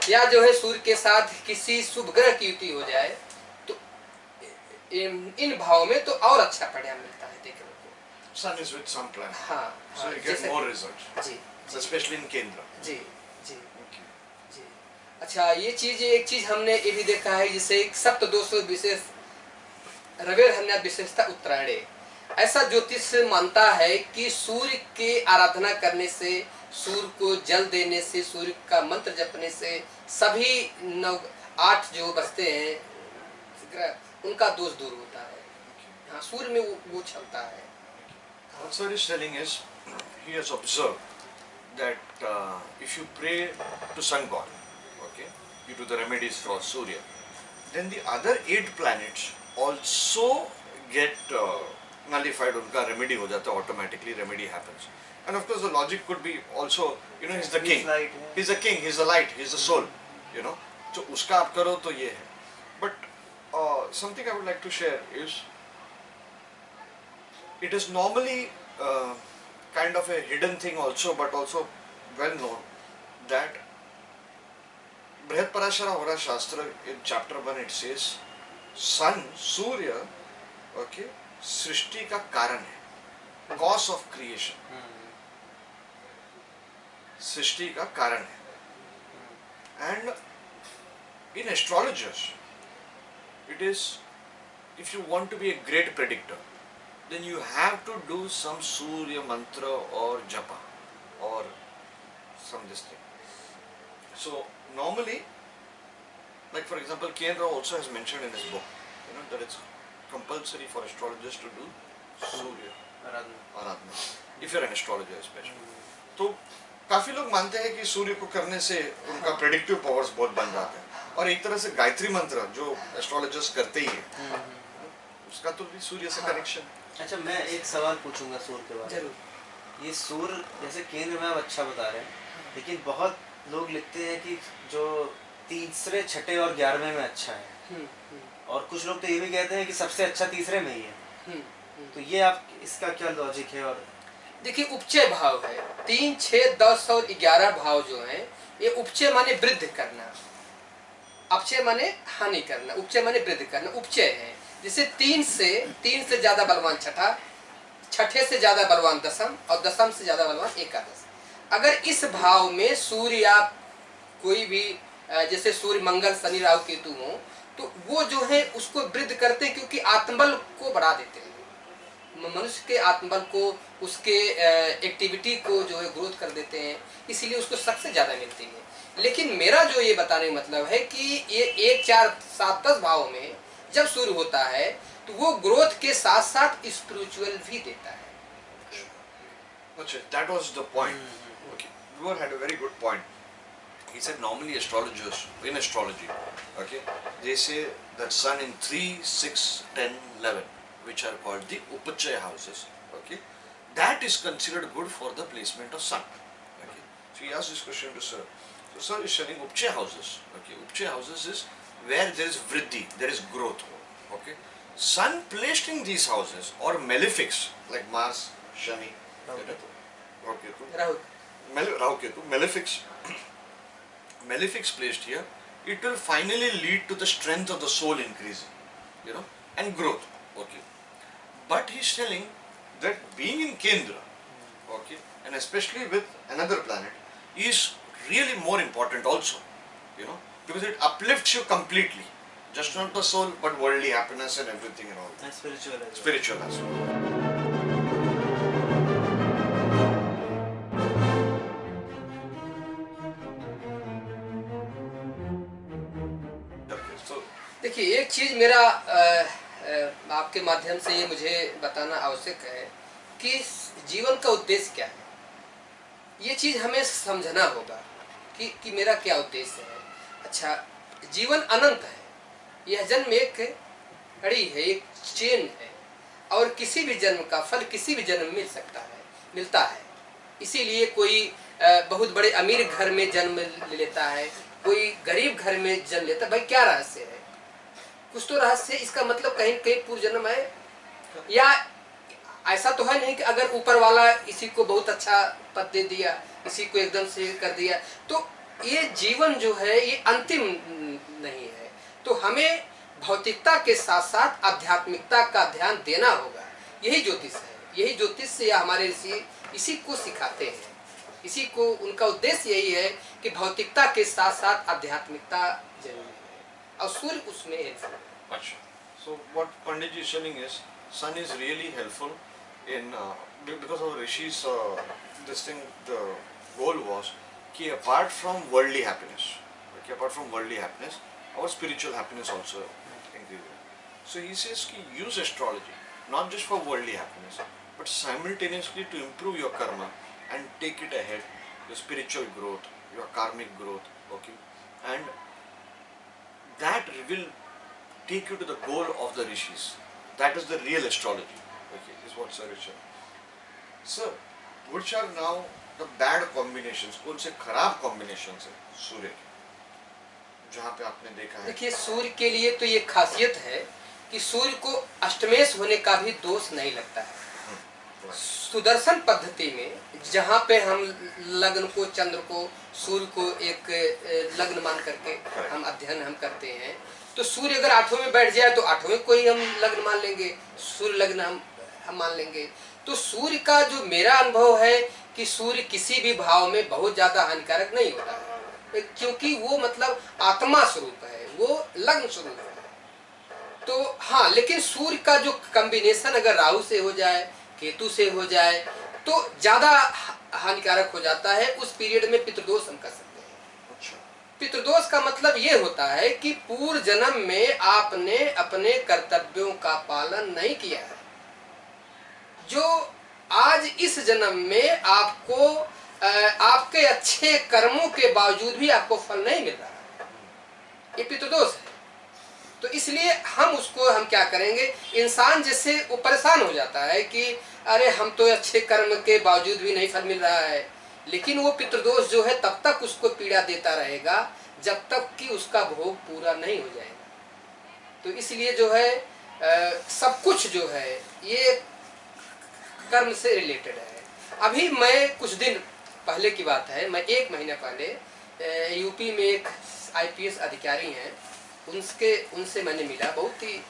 या जो है सूर्य के साथ किसी शुभ ग्रह की युति हो जाए, तो इन भावों में तो और अच्छा परिणाम मिलता है देखने को। Sun is with some planet. हाँ, so you get more results. Ji, especially in Kendra. जी, जी, जी। अच्छा, ये चीज एक चीज हमने ये भी देखा है, जैसे सप्तदोष विशेष रवेर विशेषता उत्तरायणे, ऐसा ज्योतिष मानता है कि सूर्य के आराधना करने से, सूर्य को जल देने से, सूर्य का मंत्र जपने से सभी 8 जो बसते हैं ग्रह, उनका दोष दूर होता है। हाँ, सूर्य में वो क्षमता है। What sir is telling is, he has observed that if you pray to sun god, okay, you do the remedies for Surya, then the other 8 planets also get nullified. उनका remedy हो जाता है, automatically remedy happens. And of course the logic could be also, you know, he's the king, he's the king, he's the light, he's the soul, you know. तो उसका आप करो तो ये है. But something I would like to share is, it is normally kind of a hidden thing also, but also well known, that Brihad Parashara Hora Shastra in chapter 1 it says, sun, Surya, okay, सृष्टि का कारण है, cause of creation, सृष्टि का कारण है. And in astrologers, it is if you want to be a great predictor, then you have to do some Surya mantra or japa or some this thing. So normally, like for example, K.N. Rao also has mentioned in his book, that it's compulsory for astrologers to do Surya Aradhana, if you're an astrologer especially. तो काफी लोग मानते हैं कि सूर्य को करने से उनका प्रेडिक्टिव पावर्स बहुत बन जाते हैं, और एक तरह से गायत्री मंत्र जो एस्ट्रोलॉजर्स करते ही है, उसका तो भी सूर्य से कनेक्शन। अच्छा, मैं एक सवाल पूछूंगा सूर्य के बारे में। जरूर। ये सूर्य जैसे केंद्र में आप अच्छा बता रहे हैं, लेकिन बहुत लोग लिखते हैं कि जो तीसरे, छठे और 11वें में अच्छा है, और कुछ लोग तो ये भी कहते हैं कि सबसे अच्छा तीसरे में ही है। तो ये आप इसका क्या लॉजिक है? और देखिए, उपचय भाव है, 3, 6, 10 और 11 भाव जो हैं, ये उपचय माने वृद्धि करना, अपचय माने हानि करना, उपचय माने वृद्धि करना, उपचय है। जैसे 3 से ज्यादा बलवान छठा, छठे से ज्यादा बलवान दशम, और दशम से ज्यादा बलवान एकादश। अगर इस भाव में सूर्य या कोई भी जैसे सूर्य, मंगल, शनि, राहु, केतु हो, तो वो जो है उसको वृद्धि करते हैं, क्योंकि आत्मबल को बढ़ा देते हैं, मनुष्य के आत्मबल को, उसके एक्टिविटी को जो है ग्रोथ कर देते हैं, इसीलिए उसको सक्सेस ज्यादा मिलती है। लेकिन मेरा जो ये बताने का मतलब है कि ये 1, 4, 7, 10 भाव में जब शुरू होता है तो वो ग्रोथ के साथ साथ स्पिरिचुअल भी देता है। अच्छा, that was the point. Okay, Guru had a very good point. He said normally astrologers, in astrology, okay, they say that sun in 3, 6, 10, 11, which are called the Upachaya houses, okay, that is considered good for the placement of sun. Okay, so he asked this question to sir. So sir is showing Upachaya houses. Okay, Upachaya houses is where there is vriddhi, there is growth. Okay, sun placed in these houses or malefics like Mars, Shani, Rahu Ketu, malefics placed here, it will finally lead to the strength of the soul increasing, and growth. Okay, but he's telling that being in Kendra, okay, and especially with another planet, is really more important also, because it uplifts you completely, just not the soul, but worldly happiness and everything and all. and spiritual as well. Spiritual as well. देखिए, एक चीज मेरा आपके माध्यम से ये मुझे बताना आवश्यक है कि जीवन का उद्देश्य क्या है। ये चीज हमें समझना होगा कि मेरा क्या उद्देश्य है। अच्छा, जीवन अनंत है, यह जन्म एक कड़ी है, एक चेन है, और किसी भी जन्म का फल किसी भी जन्म में मिलता है। इसीलिए कोई बहुत बड़े अमीर घर में जन्म ले लेता है, कोई गरीब घर में जन्म लेता है। भाई, क्या रहस्य है? कुछ तो रहस्य है। इसका मतलब कहीं कहीं पूर्व जन्म है, या ऐसा तो है नहीं कि अगर ऊपर वाला इसी को बहुत अच्छा पद दे दिया, इसी को एकदम से कर दिया, तो ये जीवन जो है ये अंतिम नहीं है। तो हमें भौतिकता के साथ साथ आध्यात्मिकता का ध्यान देना होगा। यही ज्योतिष है, यही ज्योतिष से हमारे ऋषि इसी को सिखाते हैं, इसी को, उनका उद्देश्य यही है कि भौतिकता के साथ साथ आध्यात्मिकता जरूरी है, और सूर्य उसमें हेल्पफुल है। अच्छा, so what Pandit ji is telling is, sun is really helpful in because of Rishi's this thing. The goal was कि apart from worldly happiness, okay, apart from worldly happiness, our spiritual happiness also increases. So he says कि use astrology not just for worldly happiness, but simultaneously to improve your karma and take it ahead, your spiritual growth, your karmic growth, okay, and that will take you to the goal of the rishis. That is the real astrology, okay, is what sir is saying. Sir, which are now the bad combinations? कौन से खराब combinations है सूर्य के, जहाँ पे आपने देखा है? देखिए, सूर्य के लिए तो ये खासियत है कि सूर्य को अष्टमेश होने का भी दोष नहीं लगता है। सुदर्शन पद्धति में जहाँ पे हम लग्न को, चंद्र को, सूर्य को एक लग्न मान करके हम अध्ययन हम करते हैं, तो सूर्य अगर 8वें में बैठ जाए तो 8वें को ही हम लग्न मान लेंगे, सूर्य लग्न हम मान लेंगे। तो सूर्य का जो मेरा अनुभव है कि सूर्य किसी भी भाव में बहुत ज्यादा हानिकारक नहीं होता है, क्योंकि वो मतलब आत्मा स्वरूप है, वो लग्न स्वरूप है। तो हाँ, लेकिन सूर्य का जो कॉम्बिनेशन अगर राहु से हो जाए, केतु से हो जाए, तो ज्यादा हानिकारक हो जाता है। उस पीरियड में पितृदोष हम कर सकते हैं। अच्छा। पितृदोष का मतलब ये होता है कि पूर्व जन्म में आपने अपने कर्तव्यों का पालन नहीं किया है, जो आज इस जन्म में आपको आपके अच्छे कर्मों के बावजूद भी आपको फल नहीं मिल रहा है, ये पितृदोष है। तो इसलिए हम क्या करेंगे, इंसान जैसे वो परेशान हो जाता है कि अरे हम तो अच्छे कर्म के बावजूद भी नहीं फल मिल रहा है, लेकिन वो पितृदोष जो है तब तक उसको पीड़ा देता रहेगा जब तक कि उसका भोग पूरा नहीं हो जाएगा। तो इसलिए जो है सब कुछ जो है ये कर्म से रिलेटेड है। अभी मैं कुछ दिन पहले की बात है, मैं 1 महीना पहले यूपी में एक IPS अधिकारी हैं, उनसे मैंने मिला, बहुत ही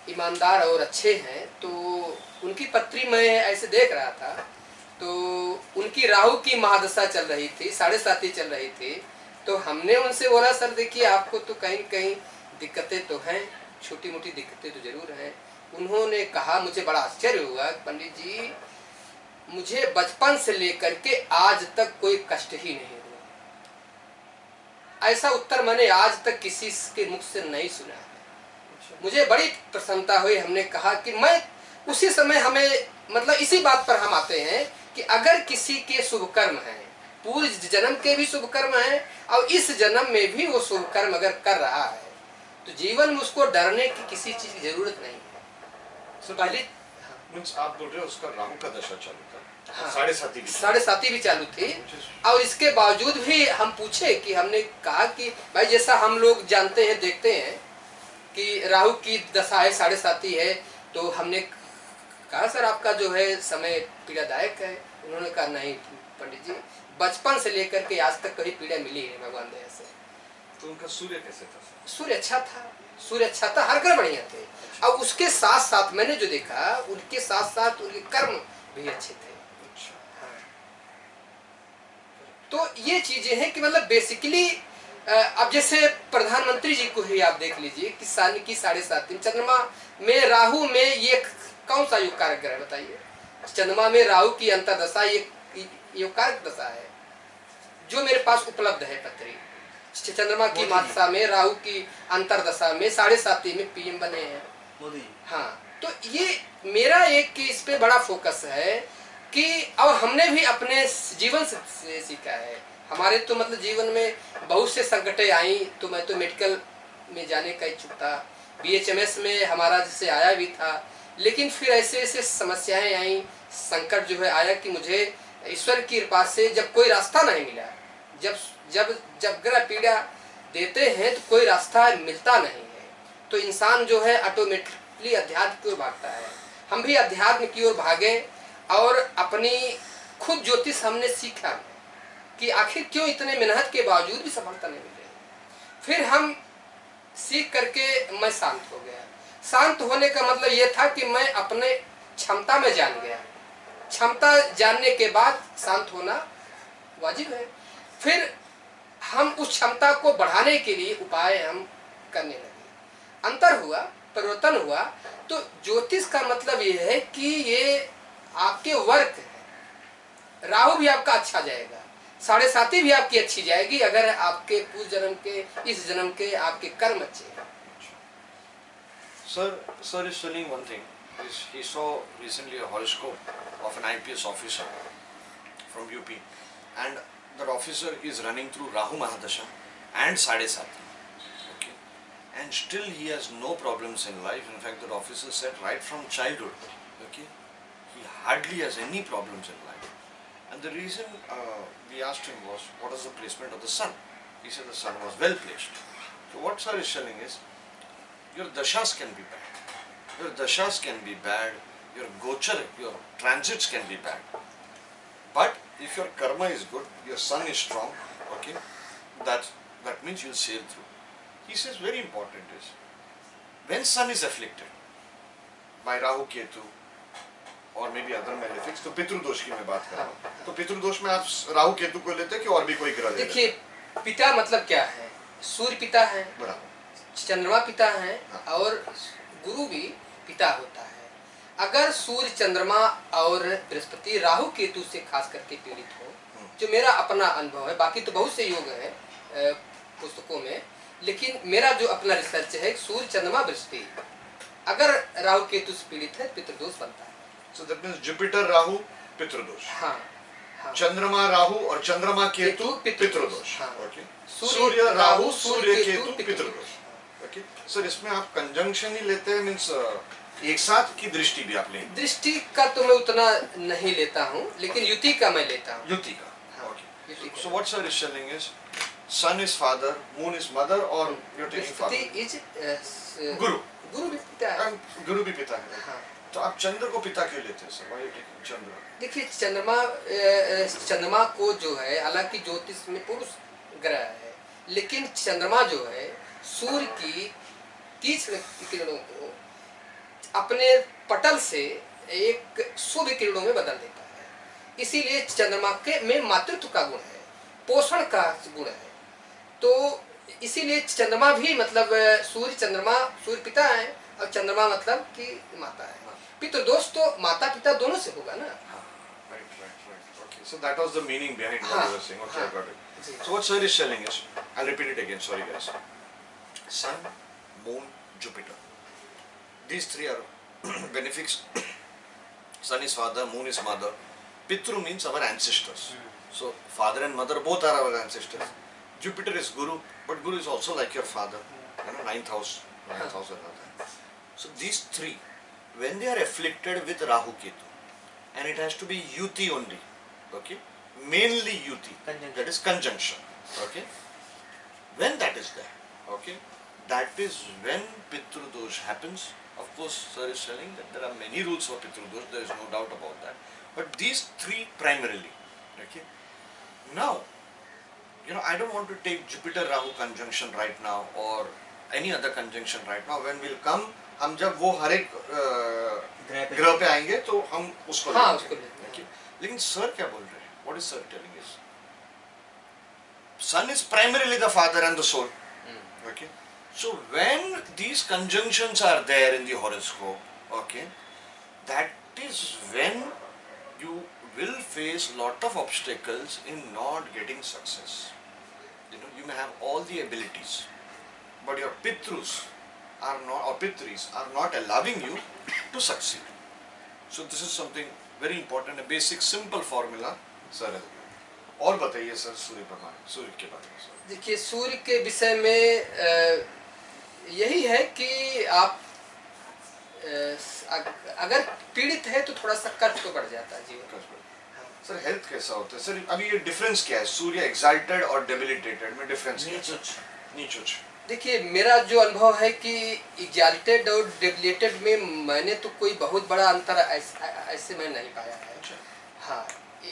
ईमानदार और अच्छे हैं। तो उनकी पत्री मैं ऐसे देख रहा था, तो उनकी राहु की महादशा चल रही थी, 7.5 चल रही थी। तो हमने उनसे बोला, सर देखिए आपको तो कहीं कहीं दिक्कतें तो हैं, छोटी मोटी दिक्कतें तो जरूर हैं। उन्होंने कहा, मुझे बड़ा आश्चर्य हुआ, पंडित जी मुझे बचपन से लेकर के आज तक कोई कष्ट ही नहीं हुआ। ऐसा उत्तर मैंने आज तक किसी के मुख से नहीं सुना है। मुझे बड़ी प्रसन्नता हुई। हमने कहा कि मैं उसी समय हमें मतलब इसी बात पर हम आते हैं कि अगर किसी के शुभ कर्म हैं, पूर्व जन्म के भी शुभ कर्म हैं और इस जन्म में भी वो शुभ कर्म अगर कर रहा है, तो जीवन में उसको डरने की किसी चीज की जरूरत नहीं है। सर पहले आप बोल रहे हो उसका राहु का दशा चालू था, हाँ, 7.5 भी चालू थी। और इसके बावजूद भी हम पूछे कि हमने कहा कि भाई जैसा हम लोग जानते हैं, देखते हैं कि राहु की दशा है, 7.5 है, तो हमने कहा सर आपका जो है समय पीड़ादायक है। उन्होंने कहा नहीं पंडित जी, बचपन से लेकर के आज तक कभी पीड़ा मिली है भगवान दया से। तो उनका सूर्य कैसे था? सूर्य अच्छा था, हर ग्रह बढ़िया थे। और उसके साथ साथ मैंने जो देखा, उनके साथ साथ उनके कर्म भी अच्छे थे। तो ये चीजें हैं कि मतलब बेसिकली अब जैसे प्रधानमंत्री जी को ही आप देख लीजिए कि सन की 7.5 चंद्रमा में राहु में ये कौन सा योग कारक ग्रह बताइए? चंद्रमा में राहु की अंतर्दशा ये योग कारक दशा है जो मेरे पास उपलब्ध है पत्री। चंद्रमा की मादशा में राहु की अंतर्दशा में 7.5 में PM बने हैं मोदी। हाँ, तो ये मेरा एक इस पे बड़ा फोकस है कि अब हमने भी अपने जीवन से सीखा है। हमारे तो मतलब जीवन में बहुत से संकटें आई, तो मैं तो मेडिकल में जाने का इच्छुक था, BHMS में हमारा जैसे आया भी था, लेकिन फिर ऐसे ऐसे समस्याएं आई, संकट जो है आया कि मुझे ईश्वर की कृपा से जब कोई रास्ता नहीं मिला, जब ग्रह पीड़ा देते हैं तो कोई रास्ता मिलता नहीं है, तो इंसान जो है ऑटोमेटिकली अध्यात्म की ओर भागता है। हम भी अध्यात्म की ओर भागे और अपनी खुद ज्योतिष हमने सीखा कि आखिर क्यों इतने मेहनत के बावजूद भी सफलता नहीं मिल रही। फिर हम सीख करके मैं शांत हो गया। शांत होने का मतलब ये था कि मैं अपने क्षमता में जान गया। क्षमता जानने के बाद शांत होना वाजिब है। फिर हम उस क्षमता को बढ़ाने के लिए उपाय हम करने लगे। अंतर हुआ, परिवर्तन हुआ। तो ज्योतिष का मतलब ये है कि ये आपके वर्क है। राहु भी आपका अच्छा जाएगा, 7.5 भी आपकी अच्छी जाएगी अगर आपके पूर्व जन्म के इस जन्म के आपके कर्म अच्छे हैं। Sir is telling one thing. He saw recently a horoscope of an IPS officer from UP, and that officer is running through Rahu Mahadasha and 7.5. Okay, and still he has no problems in life. In fact, that officer said right from childhood, okay, he hardly has any problems in life. And the reason we asked him was, what is the placement of the sun? He said the sun was well placed. So what sir is telling is, your dashas can be bad. Your dashas can be bad. Your gochar, your transits can be bad. But if your karma is good, your sun is strong, okay, that means you'll sail through. He says very important is, when sun is afflicted by Rahu Ketu और मे बी अदर मेलेफिक्स, तो पितृदोष की मैं बात कर रहा हूँ। तो पितृदोष में आप राहु केतु को लेते हैं कि और भी कोई ग्रह? देखिए, पिता मतलब क्या है? सूर्य पिता है, बराबर, चंद्रमा पिता है, और गुरु भी पिता होता है। अगर सूर्य, चंद्रमा और बृहस्पति राहु केतु से खास करके पीड़ित हो, जो मेरा अपना अनुभव है, बाकी तो बहुत से योग हैं पुस्तकों में, लेकिन मेरा जो अपना रिसर्च है, सूर्य, चंद्रमा, बृहस्पति अगर राहु केतु से पीड़ित है, पितृदोष बनता है। So that means Jupiter Rahu पितृदोष, हाँ, हाँ। चंद्रमा राहु और चंद्रमा केतु पितृदोष। हाँ। ओके, सूर्य सूर्य राहु सूर्य सूर्य केतु केतु पितृदोष। ओके सर, इसमें आप कंजंक्शन ही लेते हैं, मीन्स एक साथ की दृष्टि भी आप लेंगे? दृष्टि का तो मैं उतना नहीं लेता हूँ, लेकिन युति का मैं लेता हूँ। युति का, हाँ, ओके। युति का। So what sir is telling is sun is father, moon is mother, or you're taking father? Brihaspati is गुरु, गुरु भी पिता है। गुरु भी पिता है। हाँ। तो आप चंद्र को पिता क्यों लेते हैं सर? Why you taking चंद्र? देखिए, चंद्रमा को जो है, हालांकि ज्योतिष में पुरुष ग्रह है, लेकिन चंद्रमा जो है सूर्य की तीक्ष्ण किरणों को अपने पटल से एक शुभ किरणों में बदल देता है। इसीलिए चंद्रमा के में मातृत्व का गुण है, पोषण का गुण है। तो इसीलिए चंद्रमा भी मतलब सूर्य, चंद्रमा, सूर्य पिता है और चंद्रमा मतलब कि माता है। पितृदोष तो माता पिता दोनों से होगा ना। Right. Okay. So that was the meaning behind what हाँ, you were saying. Okay, हाँ, I got it. Ji. So what sir is telling is, I'll repeat it again. Sorry guys. Sun, Moon, Jupiter. These three are benefics. Sun is father, Moon is mother. Pitru means our ancestors. So father and mother both are our ancestors. Jupiter is Guru, but Guru is also like your father. You know, ninth house. So these three, when they are afflicted with Rahu Ketu, and it has to be Yuti only, okay, mainly Yuti, Conjunction. that is conjunction, okay, when that is there, okay, that is when Pitru Dosh happens. Of course, sir is telling that there are many rules for Pitru Dosh, there is no doubt about that, but these three primarily, okay. Now, you know, I don't want to take Jupiter Rahu conjunction right now or any other conjunction right now. When we'll come, हम जब वो हर एक ग्रह पे आएंगे तो हम उसको हाँ, लेंगे। उसको लेंगे। Okay? लेकिन सर क्या बोल रहे हैं? What is sir telling us? Sun is primarily the father and the soul. Okay. So when these conjunctions are there in the horoscope, okay, that is when you will face lot of obstacles in not getting success. You know, you may have all the abilities, but your pitrus are not, or pitris are not allowing you to succeed. So this is something very important, a basic simple formula sir has given. और बताइए सर सूर्य भगवान, सूर्य के बारे में सर। देखिए, सूर्य के विषय में यही है कि आप अगर पीड़ित है तो थोड़ा सा कष्ट तो बढ़ जाता है जीवन। सर हेल्थ कैसा होता है सर? अभी ये डिफरेंस क्या है सूर्य एक्साइटेड और डेबिलिटेटेड में? डिफरेंस नीच उच्च। देखिए, मेरा जो अनुभव है कि एग्जाल्टेड और डेबिलिटेड में मैंने तो कोई बहुत बड़ा अंतर ऐसे मैं नहीं पाया है। हाँ,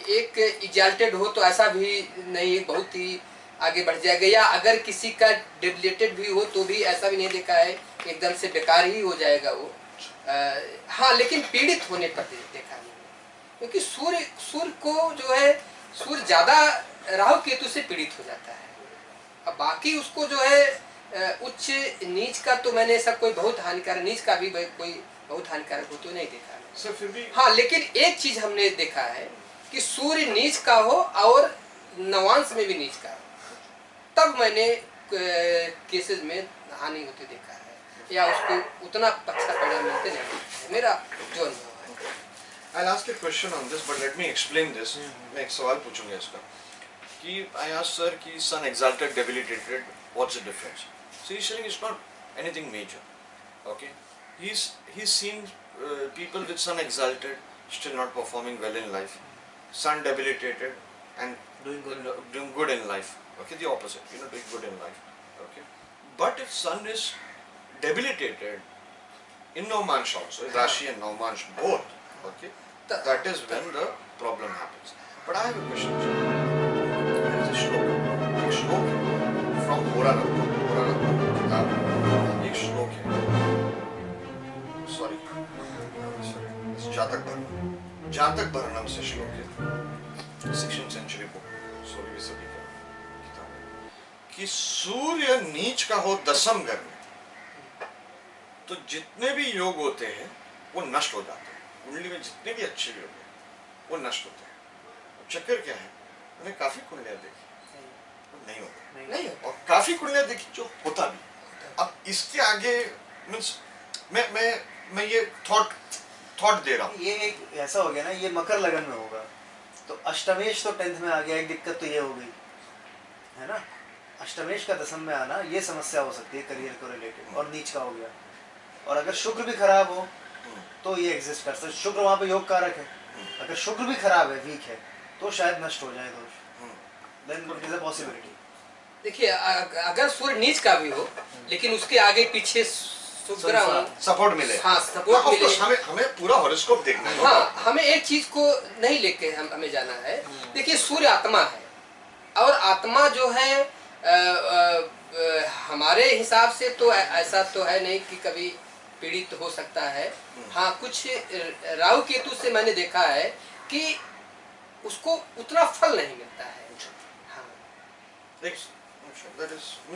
एक एग्जाल्टेड हो तो ऐसा भी नहीं बहुत ही आगे बढ़ जाएगा, या अगर किसी का डेबिलिटेड भी हो तो भी ऐसा भी नहीं देखा है कि एकदम से बेकार ही हो जाएगा वो। हाँ, लेकिन पीड़ित होने पर देखा नहीं, क्योंकि सूर्य को जो है, सूर्य ज़्यादा राहु केतु से पीड़ित हो जाता है। अब बाकी उसको जो है उच्च नीच का तो मैंने ऐसा कोई बहुत हानिकारक, नीच का भी कोई बहुत हानिकारक हो तो नहीं देखा सर। फिर भी हाँ, लेकिन एक चीज हमने देखा है कि सूर्य नीच का हो और नवांश में भी नीच का हो, तब मैंने केसेस में हानि होते देखा है, या उसको उतना अच्छा परिणाम मिलते नहीं। मेरा जो अनुभव है। I'll ask a question on this, but let me explain this. मैं एक सवाल पूछूंगा इसका कि I asked sir कि sun exalted, debilitated, what's the difference? So he's saying it's not anything major. Okay, he's seen people with sun exalted still not performing well in life, sun debilitated and doing good in life. Okay, the opposite, you know, doing good in life. Okay, but if sun is debilitated in Navmansh also, Rashi and Navmansh both, okay, that is when the problem happens. But I have a question. There is a shlok from Hora किताब एक श्लोक है, सॉरी जातक वर्णम से श्लोक है, 16th century book, 16वीं सदी का किताब है कि सूर्य नीच का हो 10वें घर में तो जितने भी योग होते हैं वो नष्ट हो जाते हैं, कुंडली में जितने भी अच्छे योग हैं वो नष्ट होते हैं। चक्कर क्या है, मैंने काफी कुंडलियां देखी तो नहीं होता, नहीं और काफी कुंडलियां देखी जो होता भी। अब इसके आगे मीन्स मैं ये थॉट दे रहा हूँ। ये एक ऐसा हो गया ना, ये मकर लगन में होगा तो अष्टमेश तो 10th में आ गया, एक दिक्कत तो ये हो गई है ना, अष्टमेश का दसम में आना ये समस्या हो सकती है करियर को रिलेटेड, और नीच का हो गया। और अगर शुक्र भी खराब हो तो ये एग्जिस्ट कर सकता है, शुक्र वहाँ पे योग कारक है, अगर शुक्र भी खराब है, वीक है, तो शायद नष्ट हो जाए दोष, then it is a possibility. देखिए अगर सूर्य नीच का भी हो लेकिन उसके आगे पीछे शुक्र सपोर्ट मिले, हाँ सपोर्ट मिले, हमें पूरा हॉरोस्कोप देखना है। हाँ हमें एक चीज को नहीं लेके हमें जाना है। देखिए सूर्य आत्मा है, और आत्मा जो है हमारे हिसाब से तो ऐसा तो है नहीं कि कभी पीड़ित हो सकता है। हाँ कुछ राहु केतु से मैंने देखा है कि उसको उतना फल नहीं मिलता है। हाँ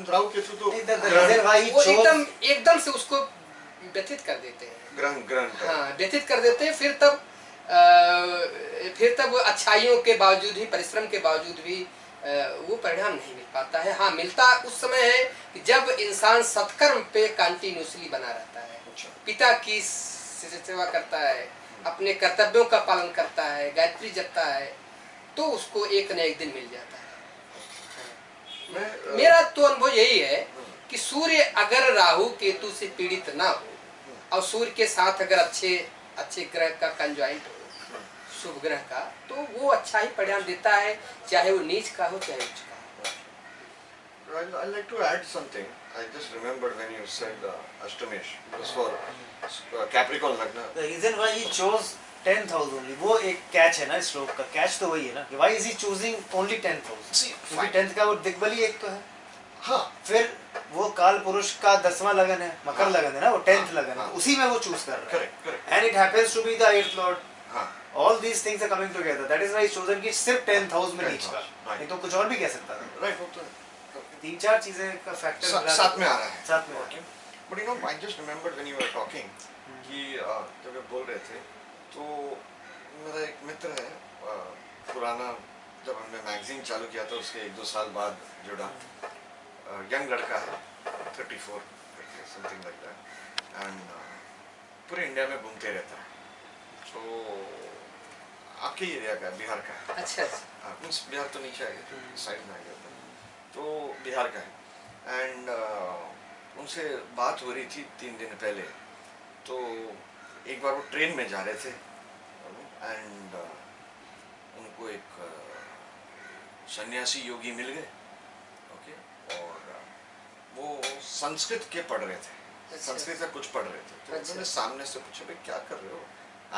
राहु केतु तो वो एकदम से उसको व्यथित कर देते हैं, ग्रहण हाँ व्यथित कर देते हैं। फिर तब अच्छाइयों के बावजूद भी, परिश्रम के बावजूद भी वो परिणाम नहीं मिल पाता है। हाँ मिलता उस समय है कि जब इंसान सत्कर्म पे कंटिन्यूसली बना रहता है, पिता की सेवा करता है, अपने कर्तव्यों का पालन करता है, गायत्री जपता है, तो उसको एक न एक दिन मिल जाता है। मेरा तो अनुभव यही है कि सूर्य अगर राहु केतु से पीड़ित ना हो और सूर्य के साथ अगर अच्छे ग्रह का कंजॉइंट हो, शुभ ग्रह का, तो वो अच्छा ही परिणाम देता है, चाहे वो नीच का हो चाहे उच्च का हो। I'd like to add something. I just remembered when you said Ashtamesh, it was for Capricorn Lagna. The reason why he chose 10th house only, वो एक कैच है ना इस श्लोक का, कैच तो वही है ना कि why is he choosing only 10th house? क्योंकि 10th का वो दिग्बली एक तो है, हाँ फिर वो काल पुरुष का 10वां लगन है, मकर लगन है ना, वो 10th लगन है, उसी में वो चूज कर रहा है, correct. and it happens to be the 8th lord. हाँ All these things are coming together. That is why he's chosen कि सिर्फ 10th house में 10th नीच का, house, नहीं तो कुछ और भी कह सकता था। right होता है, 3-4 चीजें का फैक्टर साथ में आ रहा है, साथ में। okay. But you know, I just remembered when you were talking कि जब आप बोल रहे थे तो मेरा एक मित्र है पुराना, जब हमने मैगजीन चालू किया था उसके 1-2 साल बाद जुड़ा, यंग लड़का है 34 समथिंग लाइक दैट, एंड पूरे इंडिया में घूमते रहता है। तो आपके एरिया का, बिहार का है। अच्छा मीन्स बिहार तो नीचे आएगा, साइड में आ गया था, तो बिहार का है। एंड उनसे बात हो रही थी 3 दिन पहले, तो एक बार वो ट्रेन में जा रहे थे एंड उनको एक सन्यासी योगी मिल गए, ओके, और वो संस्कृत के पढ़ रहे थे, संस्कृत का कुछ पढ़ रहे थे। तो उन्होंने सामने से पूछा, भाई क्या कर रहे हो,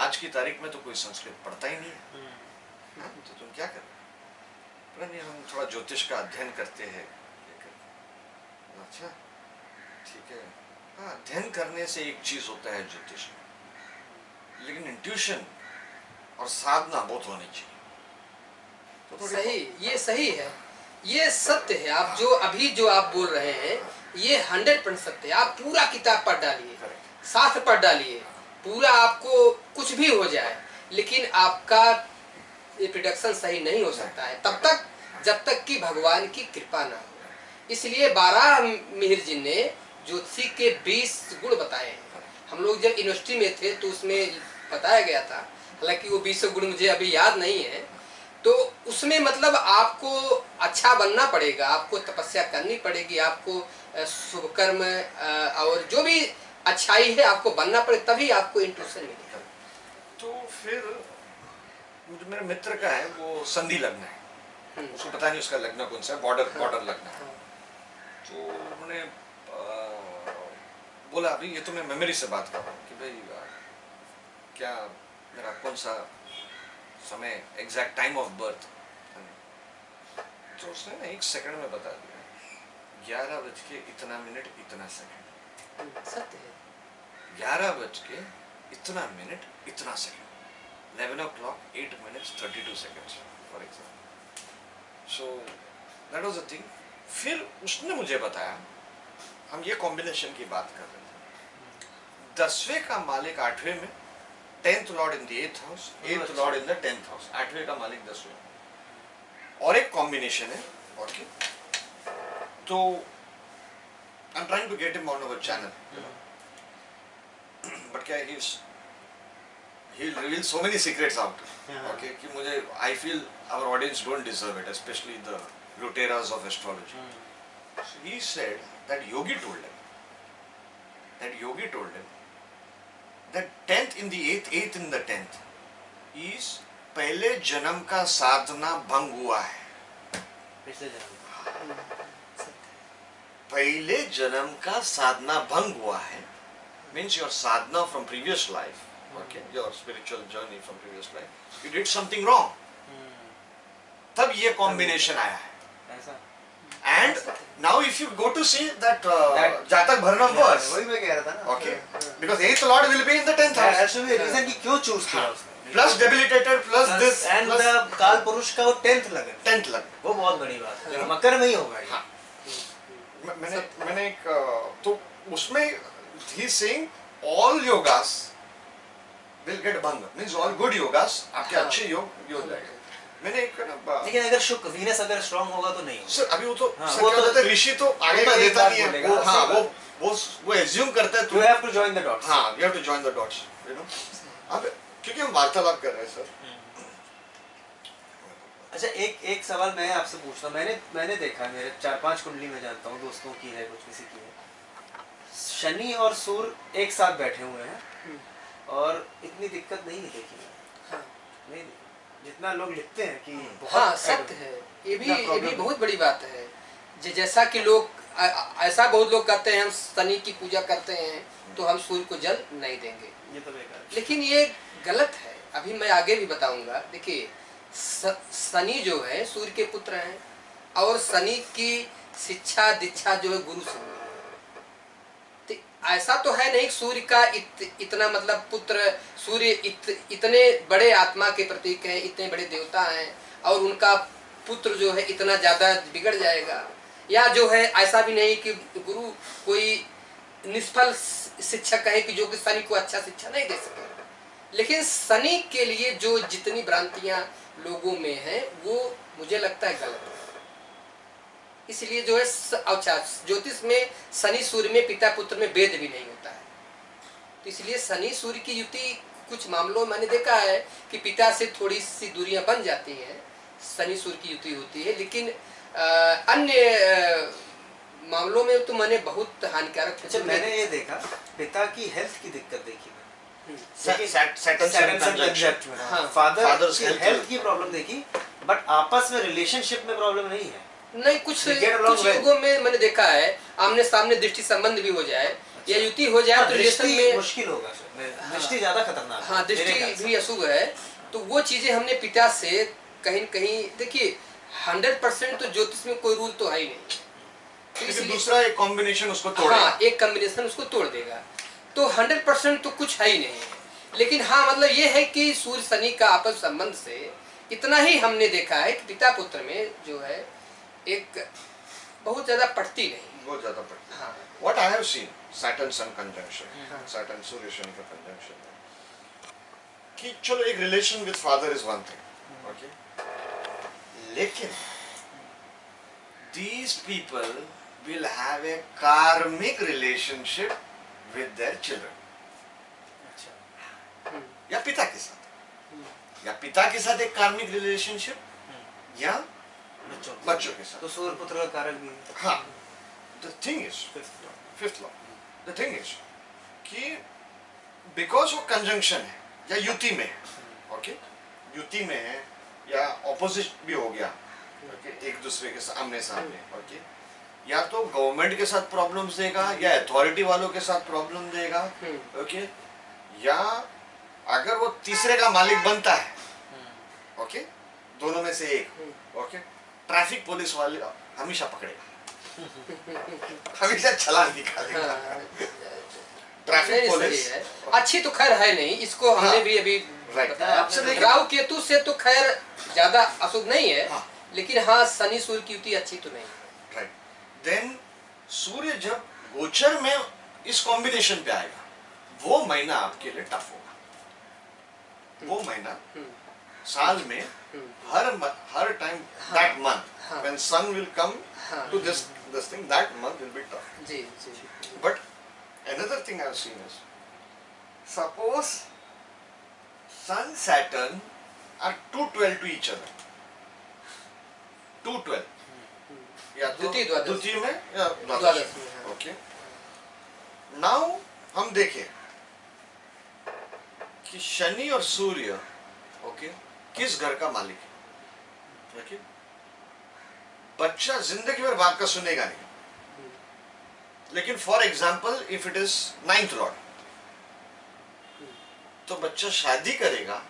आज की तारीख में तो कोई संस्कृत पढ़ता ही नहीं है, तो तुम क्या कर रहे हो? नहीं हम थोड़ा ज्योतिष का अध्ययन करते हैं। अच्छा ठीक है, हाँ अध्ययन करने से एक चीज होता है ज्योतिष में, लेकिन इंट्यूशन और साधना बहुत होनी चाहिए। तो सही, ये सही है, ये सत्य है। आप जो अभी जो आप बोल रहे हैं ये 100% सत्य है। आप पूरा किताब पढ़ डालिए, शास्त्र पढ़ डालिए, पूरा आपको कुछ भी हो जाए, लेकिन आपका ये प्रिडिक्शन सही नहीं हो सकता है तब तक जब तक कि भगवान की कृपा ना हो। इसलिए 12 मिहिर जी ने ज्योतिषी के 20 गुण बताए हैं। हम लोग जब यूनिवर्सिटी में थे तो उसमें बताया गया था, हालांकि वो 20 गुण मुझे अभी याद नहीं है। तो उसमें मतलब आपको अच्छा बनना पड़ेगा, आपको तपस्या करनी पड़ेगी, आपको शुभ कर्म और जो भी अच्छाई है आपको बनना पड़े, तभी आपको इंट्यूशन मिलेगा। तो फिर जो मेरे मित्र का है वो संधि लग्न है, उसको पता नहीं उसका लग्न कौन सा है, बॉर्डर लग्न है। तो उन्होंने बोला, अभी ये तो मैं मेमोरी से बात कर रहा हूँ कि भाई क्या मेरा कौन सा समय, एग्जैक्ट टाइम ऑफ बर्थ, तो उसने ना 1 सेकंड में बता दिया, 11:01 सत्य है, 11:01 11:08 for example. So that was the thing. फिर उसने मुझे बताया, हम ये कॉम्बिनेशन की बात कर रहे थे, 10वें का मालिक 8वें में, 10th lord in the 8th house, 8th lord in the 10th house, 8वें का मालिक 10वें में, और एक कॉम्बिनेशन है। ओके, तो I am trying to get him on our channel, but क्या he'll reveal so many secrets out. Okay, कि मुझे I feel our audience don't deserve it, especially the Luteras of astrology. So he said that Yogi told him that 10th in the 8th, 8th in the 10th is पहले जन्म का साधना भंग हुआ है। पिछले जन्म पहले जन्म का साधना भंग हुआ है, means your sadhana from previous life, okay, your spiritual journey from previous life, you did something wrong. तब ये combination आया है। ऐसा And now if you go to see that जातक भरना verse, वही मैं कह रहा था ना। okay, because 8th lord will be in the 10th house. There should be a reason कि क्यों choose किया उसने। Plus debilitated, plus this, and plus the काल पुरुष का वो 10th लगन, 10th लग। वो बहुत बड़ी बात है। मकर में ही होगा ये। हाँ। मैंने एक तो उसमें he is saying all yogas will get bhanga, means all good yogas आपके अच्छे योग हो जाएंगे। मैंने एक लेकिन अगर शुक्र वीनस अगर स्ट्रांग होगा तो नहीं होगा। सर अभी वो तो हाँ, सर वो क्या तो होता है, ऋषि तो आगे का देता नहीं है, वो हाँ वो एज्यूम करता है, You have to join the dots. हाँ you have to join the dots, you know। अब क्योंकि हम वार्तालाप कर रहे हैं सर। अच्छा एक सवाल मैं आपसे पूछता हूँ, मैंने देखा, मेरे 4-5 कुंडली में जानता हूँ, दोस्तों की है, कुछ किसी की है, शनि और सूर्य एक साथ बैठे हुए हैं और इतनी दिक्कत नहीं देखी है। नहीं देखी। जितना लोग लिखते हैं कि हाँ सत्य है, ये भी बहुत बड़ी बात है। जैसा कि लोग ऐसा बहुत लोग कहते हैं हम शनि की पूजा करते हैं तो हम सूर्य को जल नहीं देंगे, ये तो बेकार है। लेकिन ये गलत है। अभी मैं आगे भी बताऊंगा। देखिए शनि जो है सूर्य के पुत्र हैं और शनि की शिक्षा दीक्षा जो है गुरु से। तो ऐसा तो है नहीं सूर्य का इतना मतलब पुत्र, सूर्य इतने बड़े आत्मा के प्रतीक हैं, इतने बड़े देवता हैं और उनका पुत्र जो है इतना ज्यादा बिगड़ जाएगा, या जो है ऐसा भी नहीं कि गुरु कोई निष्फल शिक्षक है कि जो कि शनि को अच्छा शिक्षा नहीं दे सके। लेकिन शनि के लिए जो जितनी भ्रांतियां लोगों में हैं वो मुझे लगता है गलत है। इसलिए जो है अच्छा ज्योतिष में शनि सूर्य में पिता पुत्र में भेद भी नहीं होता है। तो इसलिए शनि सूर्य की युति कुछ मामलों में मैंने देखा है कि पिता से थोड़ी सी दूरियां बन जाती हैं, शनि सूर्य की युति होती है, लेकिन अन्य मामलों में तो मैंने बहुत हानिकारक। अच्छा मैंने ये देखा, पिता की हेल्थ की दिक्कत देखी मैंने, फादर की हेल्थ की प्रॉब्लम देखी, बट आपस में रिलेशनशिप में प्रॉब्लम नहीं है। नहीं, कुछ युगों में मैंने देखा है आमने सामने दृष्टि संबंध भी हो जाए या युति हो जाए तो रिलेशन में मुश्किल होगा। दृष्टि ज्यादा खतरनाक, हाँ दृष्टि भी अशुभ है। तो वो चीजें हमने पिता से कहीं कहीं देखिए 100% तो ज्योतिष में कोई रूल तो है ही नहीं, तो दूसरा एक कॉम्बिनेशन उसको तोड़ेगा। हाँ एक कॉम्बिनेशन उसको तोड़ देगा, तो 100% तो कुछ है ही नहीं है। लेकिन हाँ मतलब ये है कि सूर्य शनि का आपस संबंध से इतना ही हमने देखा है कि पिता पुत्र में जो है एक बहुत ज्यादा पड़ती नहीं, बहुत ज्यादा पड़ती। हाँ। What I have seen, Saturn Sun conjunction, Saturn सूर्य शनि का conjunction, कि चलो एक relation with father is one thing, okay, लेकिन these people will have a karmic relationship with their children, या पिता के साथ, या पिता के साथ एक कार्मिक रिलेशनशिप या बच्चों के साथ। तो सूर्य पुत्र का कारक भी है। हाँ, the thing is, fifth law, the thing is कि because वो conjunction है या युति में है, okay, युति में है या opposite भी हो गया, okay, एक दूसरे के आमने सामने, okay, या तो गवर्नमेंट के साथ प्रॉब्लम्स देगा या अथॉरिटी वालों के साथ प्रॉब्लम देगा, okay, या अगर वो तीसरे का मालिक बनता है, ओके, दोनों में से एक, ओके, ट्रैफिक पुलिस वाले हमेशा पकड़ेगा, हमेशा चालान निकालेगा। ट्रैफिक पुलिस अच्छी तो खैर है नहीं, इसको हमने भी अभी बताया। राहु केतु से तो खैर ज्यादा अशुभ नहीं है, लेकिन हाँ शनि सूर्य की युति अच्छी तो नहीं। राइट, देन सूर्य जब गोचर में इस कॉम्बिनेशन पे आएगा, वो महीना आपके लिए टफ होगा। वो महीना साल में हर time that month when sun will come to this thing, that month will be tough. जी जी। But another thing I have seen is, suppose sun Saturn are 212 to each other, 212 या तो द्वितीय में या द्वादश में। ओके, नाउ हम देखें कि शनि और सूर्य ओके किस घर का मालिक है। ओके, बच्चा जिंदगी भर बाप का सुनेगा नहीं, लेकिन for example if it is 9th Lord, तो बच्चा शादी करेगा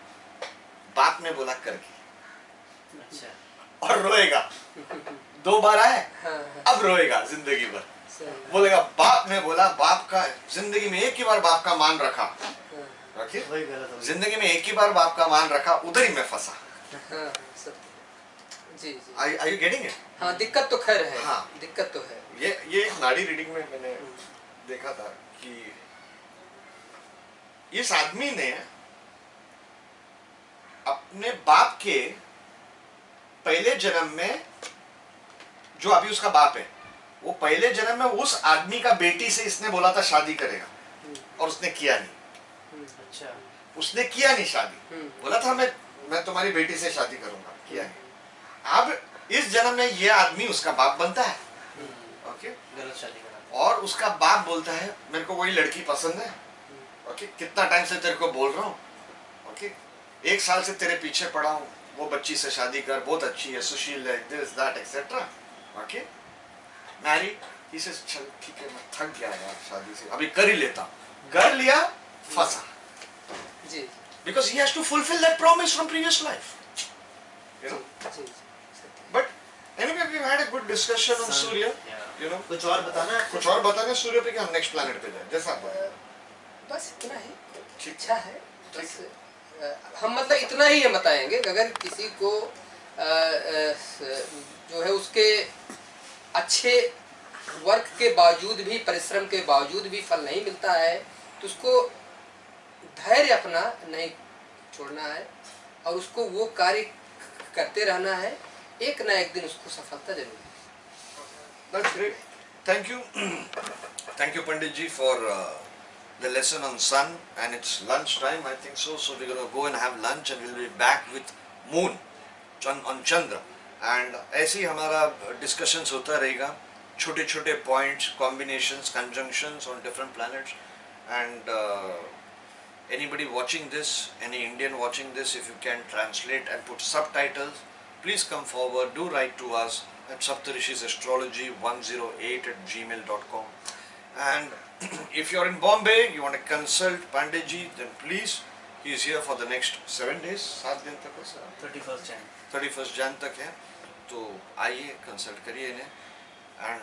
बाप ने बोला करके, अच्छा, और रोएगा। 2 बार आए, अब रोएगा जिंदगी भर। बोलेगा बाप ने बोला, बाप का जिंदगी में एक ही बार बाप का मान रखा, रखिए वही गलत हो गया। जिंदगी में एक ही बार बाप का मान रखा, उधर ही मैं फंसा। जी जी। Are you getting it? हाँ, दिक्कत तो खैर है। हाँ, दिक्कत तो है। ये एक नाड़ी रीडिंग में मैंने देखा था कि इस आदमी ने अपने बाप के पहले जन्म में, जो अभी उसका बाप है, वो पहले जन्म में उस आदमी का बेटी से इसने बोला था शादी करेगा, और उसने किया नहीं। अच्छा, उसने किया नहीं शादी, बोला था मैं तुम्हारी बेटी से शादी करूंगा, किया नहीं। अब इस जन्म में ये आदमी उसका बाप बनता है, ओके, गलत शादी करा। और उसका बाप बोलता है मेरे को वही लड़की पसंद है, ओके, कितना टाइम से तेरे को बोल रहा हूँ, ओके, 1 साल से तेरे पीछे पड़ा हूँ, वो बच्ची से शादी कर, बहुत अच्छी है, सुशील है, this that etcetera, okay, Mary, इसे चल ठीक है, मैं थक गया यार शादी से, अभी कर ही लेता हूँ, कर लिया, फंसा। जी, because he has to fulfill that promise from previous life, you know. Ji, But anyway, we've had a good discussion on Surya, you know. कुछ और बताना है? कुछ और बताने सूर्य पे कि हम नेक्स्ट प्लैनेट पे जाए, जैसा आप बताएं। बस इतना ही ठीक। इच्छा है। बस हम मतलब इतना ही हम बताएंगे कि अगर किसी को जो है उसके अच्छे वर्क के बावजूद भी, परिश्रम के बावजूद भी फल नहीं मिलता है, तो उसको धैर्य अपना नहीं छोड़ना है और उसको वो कार्य करते रहना है, एक ना एक दिन उसको सफलता जरूर मिलेगी। That's great. Thank you. Thank you, Pandit ji, for the lesson on sun, and it's lunch time, I think so. So we're going to go and have lunch, and we'll be back with moon on Chandra. And ऐसे ही हमारा discussions होता रहेगा, छोटे छोटे points, combinations, conjunctions on different planets. And anybody watching this, any Indian watching this, if you can translate and put subtitles, please come forward, do write to us at saptarishisastrology108@gmail.com. And if you're in Bombay, you want to consult Pandit ji, then please, he is here for the next 7 days, 7 दिन तक, 31st Jan तक है, तो आइए कंसल्ट करिए इन्हें. And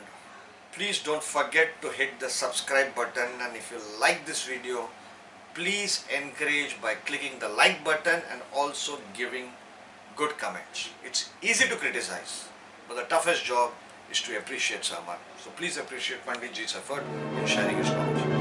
please don't forget to hit the subscribe button, and if you like this video, please encourage by clicking the like button and also giving good comments. It's easy to criticize, but the toughest job is to appreciate someone. So please appreciate Pandit ji's effort in sharing his knowledge.